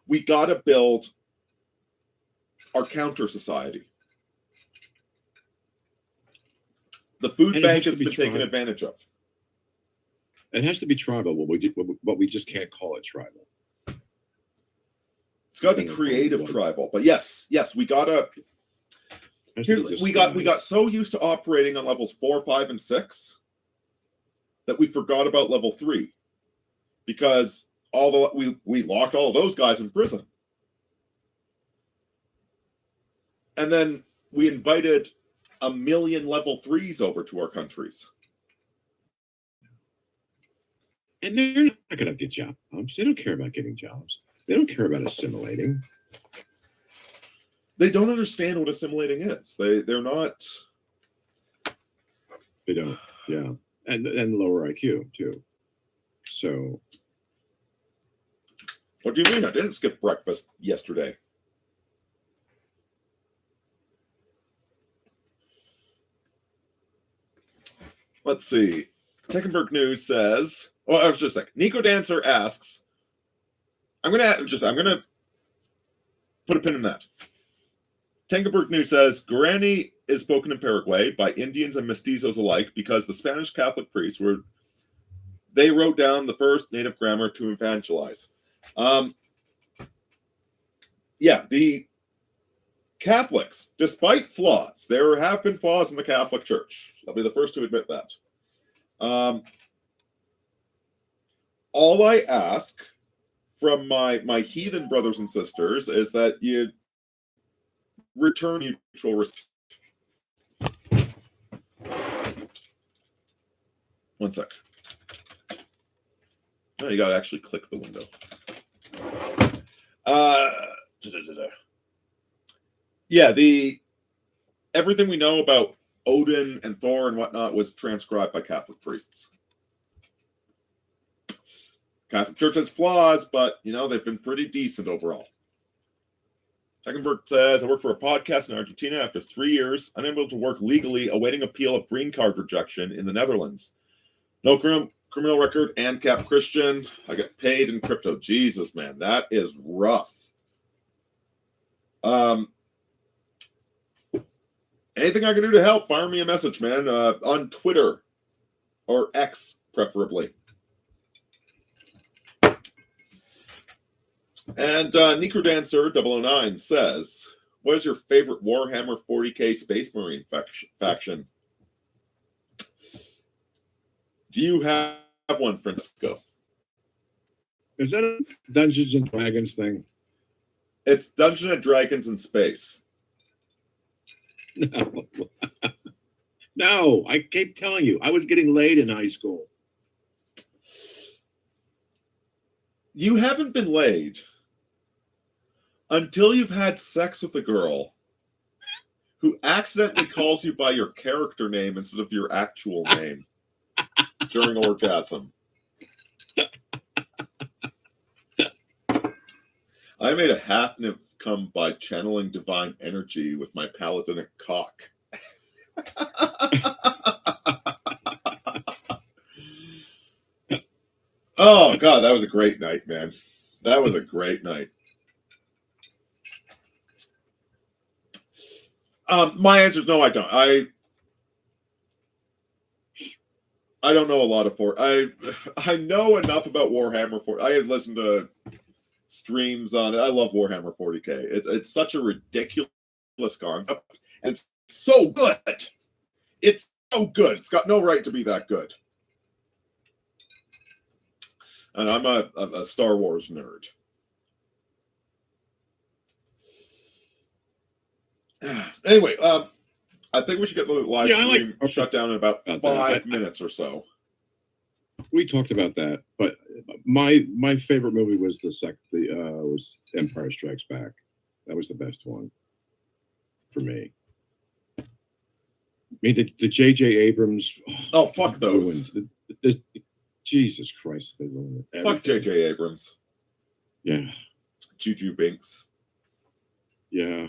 We gotta build our counter society. The food bank has been taken advantage of.
It has to be tribal, but we just can't call it tribal.
It's got to be creative tribal. But yes, we gotta. We got so used to operating on levels 4, 5, and 6 that we forgot about level 3, because we locked all of those guys in prison, and then we invited 1 million level 3s over to our countries.
And they're not going to get jobs. They don't care about getting jobs. They don't care about assimilating.
They don't understand what assimilating is. They're not.
They don't. Yeah, and lower IQ too. So.
What do you mean? I didn't skip breakfast yesterday. Let's see. Techenberg News says. Oh, I was just like Nico Dancer asks. I'm gonna put a pin in that. Tenkenberg News says Guarani is spoken in Paraguay by Indians and mestizos alike because the Spanish Catholic priests wrote down the first native grammar to evangelize. The Catholics, despite flaws, there have been flaws in the Catholic Church. I'll be the first to admit that. All I ask from my heathen brothers and sisters is that you return mutual respect. One sec. No, you gotta actually click the window. Everything we know about Odin and Thor and whatnot was transcribed by Catholic priests. Catholic Church has flaws, but they've been pretty decent overall. Heckenberg says, I work for a podcast in Argentina after 3 years, unable to work legally, awaiting appeal of green card rejection in the Netherlands. No criminal record, ANCAP Christian. I get paid in crypto. Jesus, man, that is rough. Anything I can do to help, fire me a message, man, on Twitter or X, preferably. And Necrodancer 009 says, what is your favorite Warhammer 40k Space Marine faction? Do you have one, Francisco?
Is that a Dungeons and Dragons thing?
It's Dungeons and Dragons in space.
No. No, I keep telling you, I was getting laid in high school.
You haven't been laid until you've had sex with a girl who accidentally calls you by your character name instead of your actual name during orgasm. I made a half nymph come by channeling divine energy with my paladinic cock. Oh, God, that was a great night, man. That was a great night. My answer is no, I don't. I don't know a lot of I know enough about Warhammer 40. I had listened to streams on it. I love Warhammer 40K. It's such a ridiculous concept, and it's so good. It's so good. It's got no right to be that good. And I'm a Star Wars nerd. Anyway, I think we should get the live stream shut down in about 5 minutes or so.
We talked about that, but my favorite movie was was Empire Strikes Back. That was the best one for me. I mean, the J.J. Abrams.
Oh, fuck those.
Jesus Christ. They ruined it.
Fuck J.J. Abrams.
Yeah.
Juju Binks.
Yeah.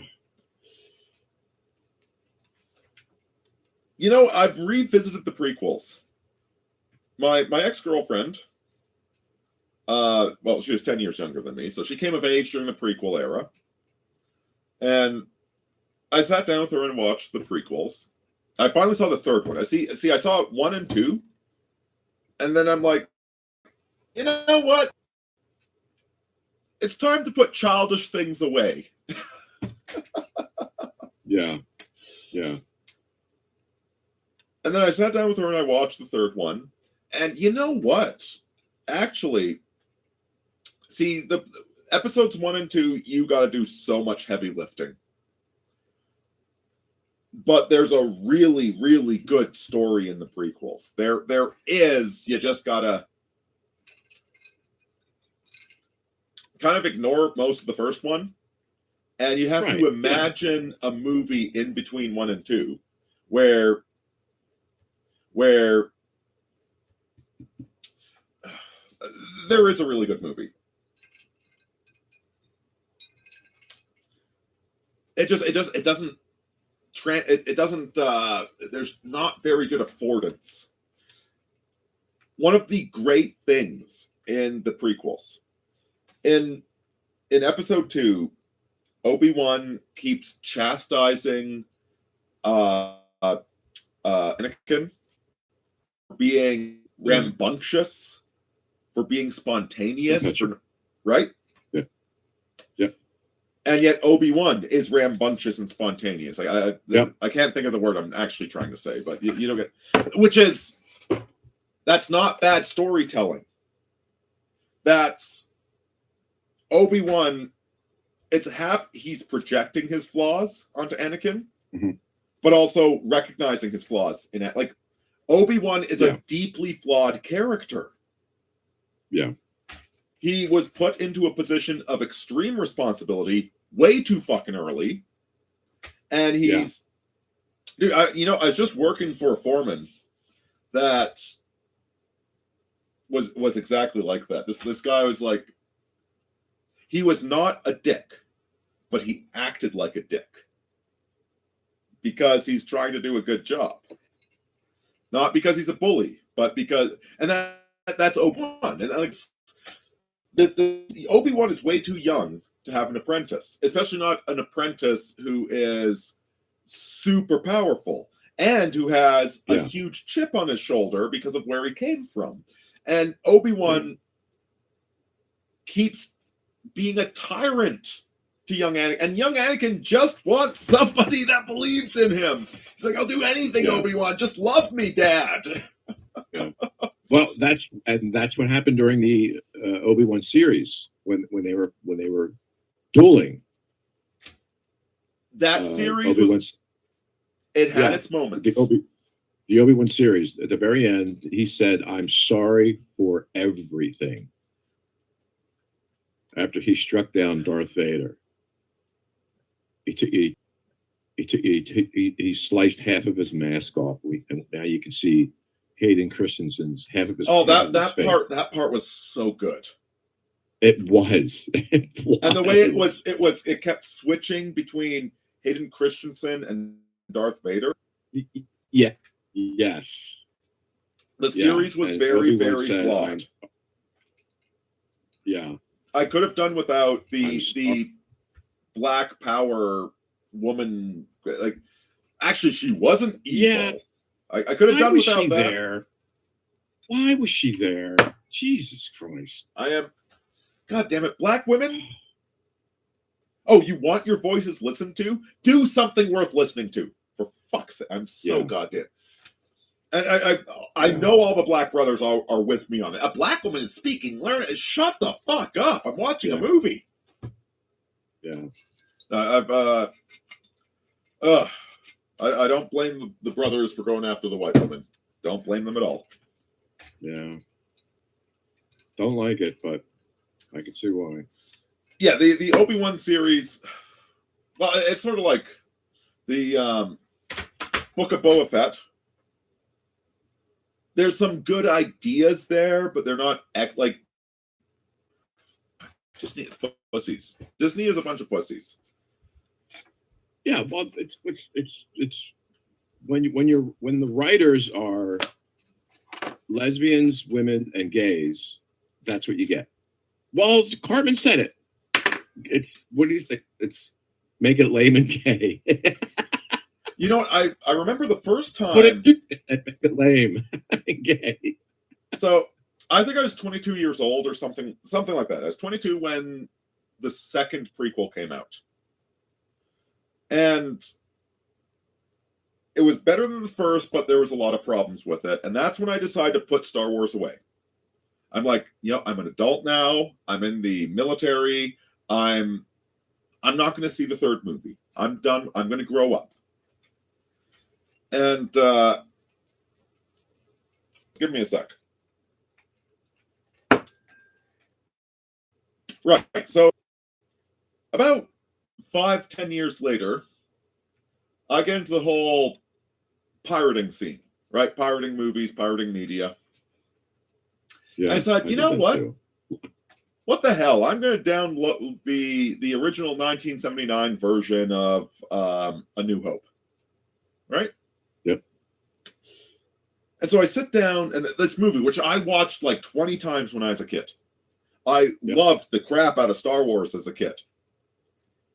You know, I've revisited the prequels. My ex-girlfriend, well, she was 10 years younger than me, so she came of age during the prequel era. And I sat down with her and watched the prequels. I finally saw the third one. I saw 1 and 2, and then I'm like, you know what? It's time to put childish things away.
Yeah. Yeah.
And then I sat down with her and I watched the third one. And you know what? Actually, see, the episodes 1 and 2, you got to do so much heavy lifting. But there's a really, really good story in the prequels. There is. You just got to kind of ignore most of the first one. And you have to imagine a movie in between 1 and 2 where there is a really good movie. It doesn't there's not very good affordance. One of the great things in the prequels, in episode 2, Obi-Wan keeps chastising Anakin for being rambunctious, for being spontaneous, right?
Yeah. Yeah.
And yet Obi-Wan is rambunctious and spontaneous. I can't think of the word I'm actually trying to say, but you don't get, that's not bad storytelling. That's Obi-Wan. It's he's projecting his flaws onto Anakin, but also recognizing his flaws in it. Like, Obi-Wan is a deeply flawed character.
Yeah.
He was put into a position of extreme responsibility way too fucking early. And he's... Dude, I was just working for a foreman that was exactly like that. This guy was like... He was not a dick, but he acted like a dick. Because he's trying to do a good job. Not because he's a bully, but because... And that's Obi-Wan. And like, Obi-Wan is way too young to have an apprentice, especially not an apprentice who is super powerful and who has a huge chip on his shoulder because of where he came from. And Obi-Wan keeps being a tyrant to young Anakin, and young Anakin just wants somebody that believes in him. He's like, I'll do anything, Obi-Wan. Just love me, Dad.
Well, that's what happened during the Obi-Wan series when they were dueling.
That series it had its moments.
The Obi-Wan series, at the very end, he said, "I'm sorry for everything." After he struck down Darth Vader, he sliced half of his mask off, and now you can see Hayden Christensen's half of his.
Oh,
half of his
that
face.
that part was so good.
It was.
And the way it kept switching between Hayden Christensen and Darth Vader.
Yeah. Yes.
The series was
and
very,
Obi-Wan
very
said,
flawed.
Yeah.
I could have done without the Black Power woman. Like, actually, she wasn't evil.
Yeah.
I could have done without that.
There? Why was she there? Jesus Christ.
God damn it, black women? Oh, you want your voices listened to? Do something worth listening to. For fuck's sake. I'm so goddamn. And I know all the black brothers are with me on it. A black woman is speaking. Shut the fuck up. I'm watching a movie.
Yeah.
I don't blame the brothers for going after the white woman. Don't blame them at all.
Yeah. Don't like it, but I can see why.
Yeah, the Obi-Wan series, well, it's sort of like the Book of Boba Fett. There's some good ideas there, but they're not like Disney pussies. Disney is a bunch of pussies.
Yeah, well, it's when the writers are lesbians, women, and gays, that's what you get. Well, Cartman said it. It's what do you think? It's make it lame and gay.
You know what? I remember the first time.
Make it lame and gay.
So I think I was 22 years old or something like that. I was 22 when the second prequel came out. And it was better than the first, but there was a lot of problems with it. And that's when I decided to put Star Wars away. I'm like, I'm an adult now. I'm in the military. I'm not going to see the third movie. I'm done. I'm going to grow up. And give me a sec. Right. So about 5-10 years later, I get into the whole pirating scene, right? Pirating movies, pirating media. Yeah, I said, you know what? Too. What the hell? I'm going to download the original 1979 version of A New Hope, right?
Yep.
And so I sit down, and this movie, which I watched like 20 times when I was a kid. I loved the crap out of Star Wars as a kid.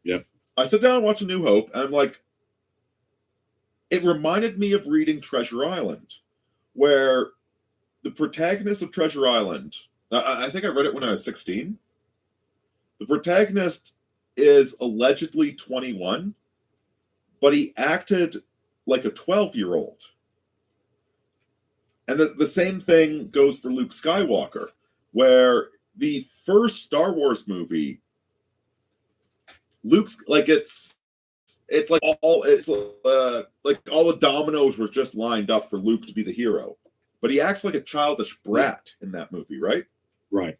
Yep.
I sit down and watch A New Hope, and I'm like, it reminded me of reading Treasure Island, where the protagonist of Treasure Island, I think I read it when I was 16. The protagonist is allegedly 21, but he acted like a 12-year-old. And the same thing goes for Luke Skywalker, where the first Star Wars movie, Luke's like it's like all the dominoes were just lined up for Luke to be the hero, but he acts like a childish brat in that movie, right?
Right.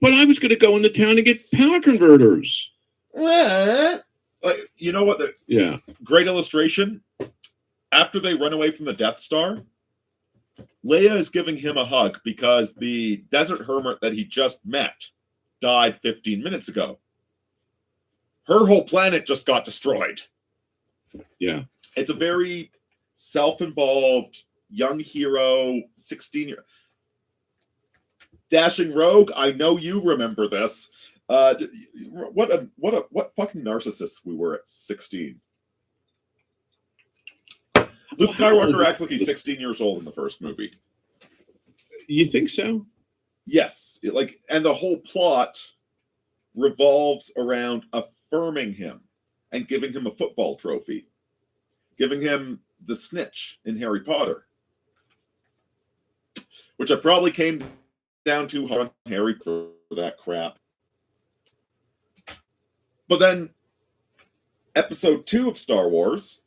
But I was going to go into town and get power converters.
Like, you know what? Great illustration. After they run away from the Death Star, Leia is giving him a hug because the desert hermit that he just met died 15 minutes ago. Her whole planet just got destroyed.
Yeah.
It's a very self-involved young hero, 16-year dashing rogue. I know you remember this. What fucking narcissists we were at 16. Luke Skywalker acts like he's 16 years old in the first movie.
You think so?
Yes. And the whole plot revolves around affirming him and giving him a football trophy, giving him the snitch in Harry Potter, which I probably came down too hard on Harry for that crap. But then, episode 2 of Star Wars,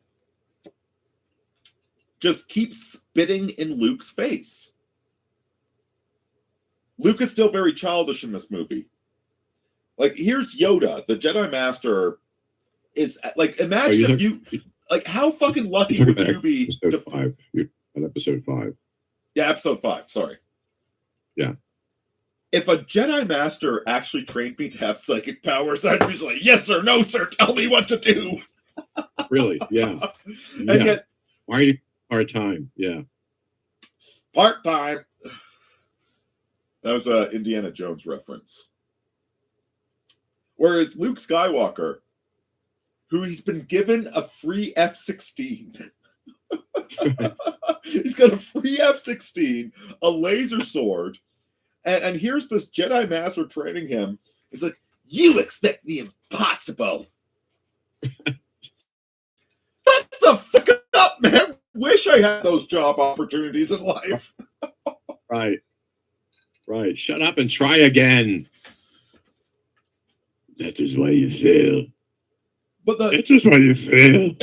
just keeps spitting in Luke's face. Luke is still very childish in this movie. Like, here's Yoda, the Jedi Master, is like, imagine if you, like, how fucking lucky would you be?
Episode 5.
Yeah, episode 5, sorry.
Yeah.
If a Jedi Master actually trained me to have psychic powers, I'd be like, yes, sir, no, sir, tell me what to do.
Really? Yeah.
And yet,
why are you part-time? Yeah.
Part-time. That was an Indiana Jones reference. Whereas Luke Skywalker, who he's been given a free F-16. He's got a free F-16, a laser sword, and here's this Jedi Master training him. He's like, you expect the impossible. Shut the fuck up, man. Wish I had those job opportunities in life.
Right. Shut up and try again. That is why you fail. That is why you fail.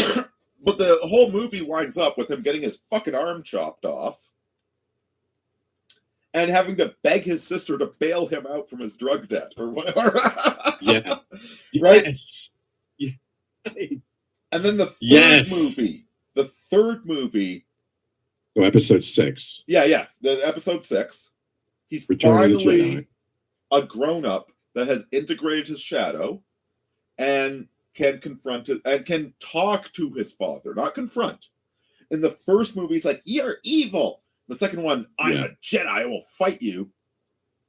But the whole movie winds up with him getting his fucking arm chopped off and having to beg his sister to bail him out from his drug debt or whatever.
Yeah.
Right?
Yes.
And then the third movie.
So episode 6.
Yeah. The episode 6. He's
Return
finally a grown-up that has integrated his shadow and can confront it and can talk to his father, not confront. In the first movie, he's like, you're evil. The second one, I'm a Jedi, I will fight you.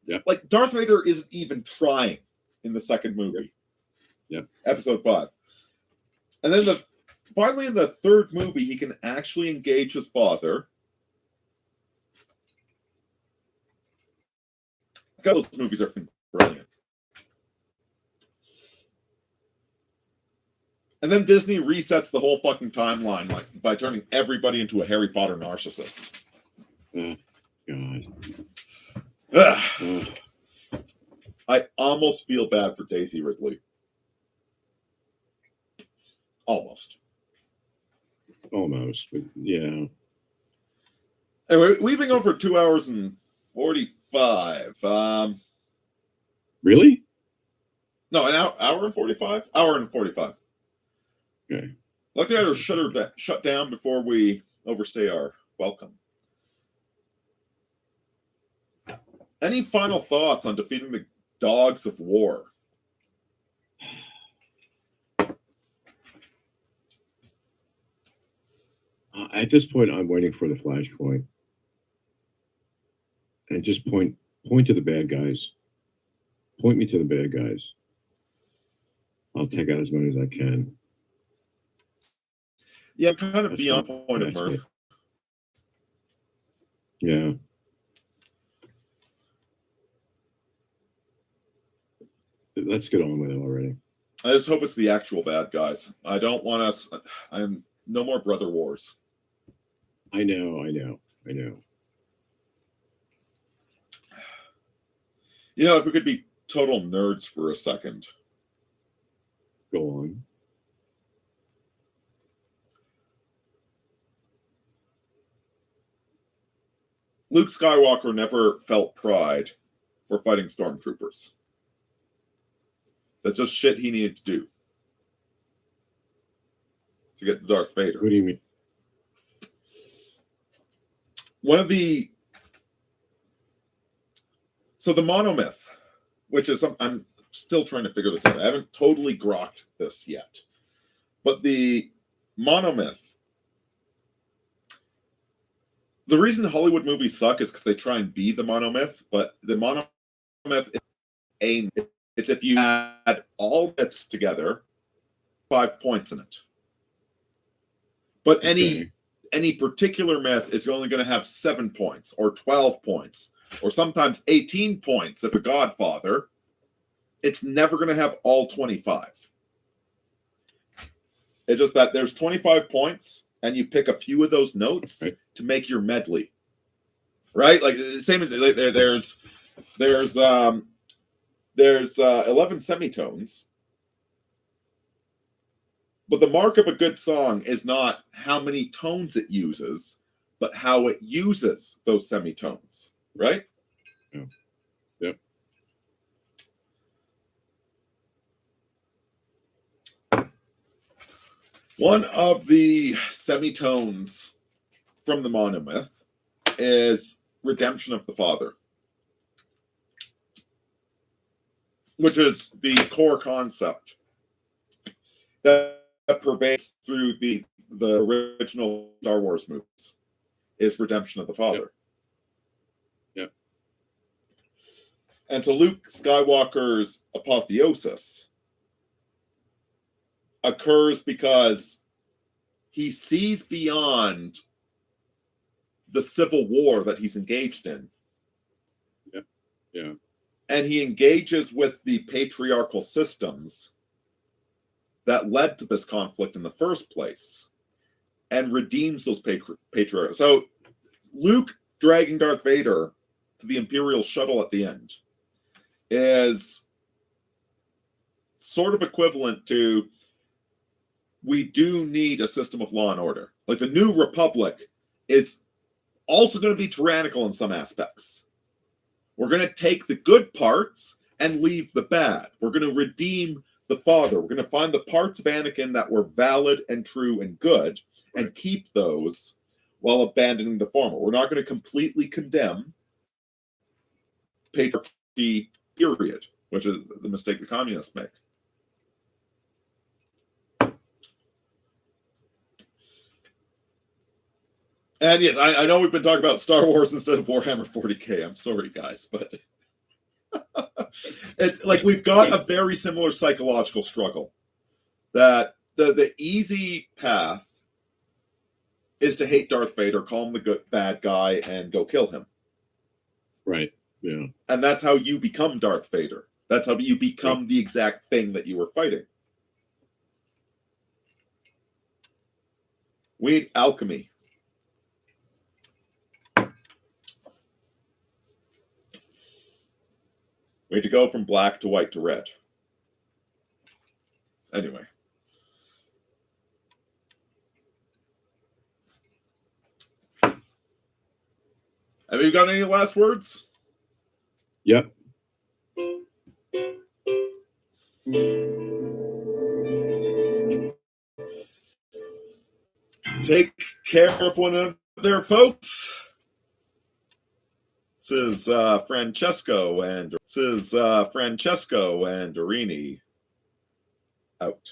Yeah.
Like, Darth Vader isn't even trying in the second movie.
Yeah.
Episode 5. And then finally in the third movie, he can actually engage his father. God, those movies are brilliant. And then Disney resets the whole fucking timeline by turning everybody into a Harry Potter narcissist.
Oh, God.
Ugh. I almost feel bad for Daisy Ridley. Almost.
But yeah.
Anyway, we've been going for 2 hours and 45.
Really?
No, an hour and 45? Hour and 45.
Okay.
Luckily, I had to shut down before we overstay our welcome. Any final thoughts on defeating the dogs of war?
At this point, I'm waiting for the flashpoint. And just point to the bad guys. Point me to the bad guys. I'll take out as many as I can.
Yeah, I'm kind of beyond point of mirth.
Yeah. Let's get on with it already.
I just hope it's the actual bad guys. I don't want us. I'm no more brother wars.
I know.
You know, if we could be total nerds for a second.
Go on.
Luke Skywalker never felt pride for fighting stormtroopers. That's just shit he needed to do to get to Darth Vader.
What do you mean?
So the monomyth, which is I'm still trying to figure this out. I haven't totally grokked this yet. But the monomyth, the reason Hollywood movies suck is because they try and be the monomyth, but the monomyth it's if you add all myths together, 5 points in it. But any particular myth is only going to have 7 points or 12 points or sometimes 18 points if a Godfather. It's never going to have all 25. It's just that there's 25 points and you pick a few of those notes to make your medley. Right? Like same as there's 11 semitones. But the mark of a good song is not how many tones it uses, but how it uses those semitones, right?
Yeah. Yep.
One of the semitones from the monomyth is redemption of the father, which is the core concept that pervades through the original Star Wars movies, is redemption of the father.
Yep.
And so Luke Skywalker's apotheosis occurs because he sees beyond the civil war that he's engaged in.
Yeah.
And he engages with the patriarchal systems that led to this conflict in the first place and redeems those patriarchs. So Luke dragging Darth Vader to the Imperial shuttle at the end is sort of equivalent to, we do need a system of law and order. Like the New Republic is also going to be tyrannical in some aspects. We're going to take the good parts and leave the bad. We're going to redeem the father. We're going to find the parts of Anakin that were valid and true and good and keep those while abandoning the former. We're not going to completely condemn patriarchy, period, which is the mistake the communists make. And yes, I know we've been talking about Star Wars instead of Warhammer 40K. I'm sorry, guys, but it's like we've got a very similar psychological struggle. That the easy path is to hate Darth Vader, call him the good bad guy, and go kill him.
Right. Yeah.
And that's how you become Darth Vader. That's how you become the exact thing that you were fighting. We need alchemy. We need to go from black to white to red. Anyway. Have you got any last words?
Yep.
Take care of one another, folks. This is Francesco and Aurini out.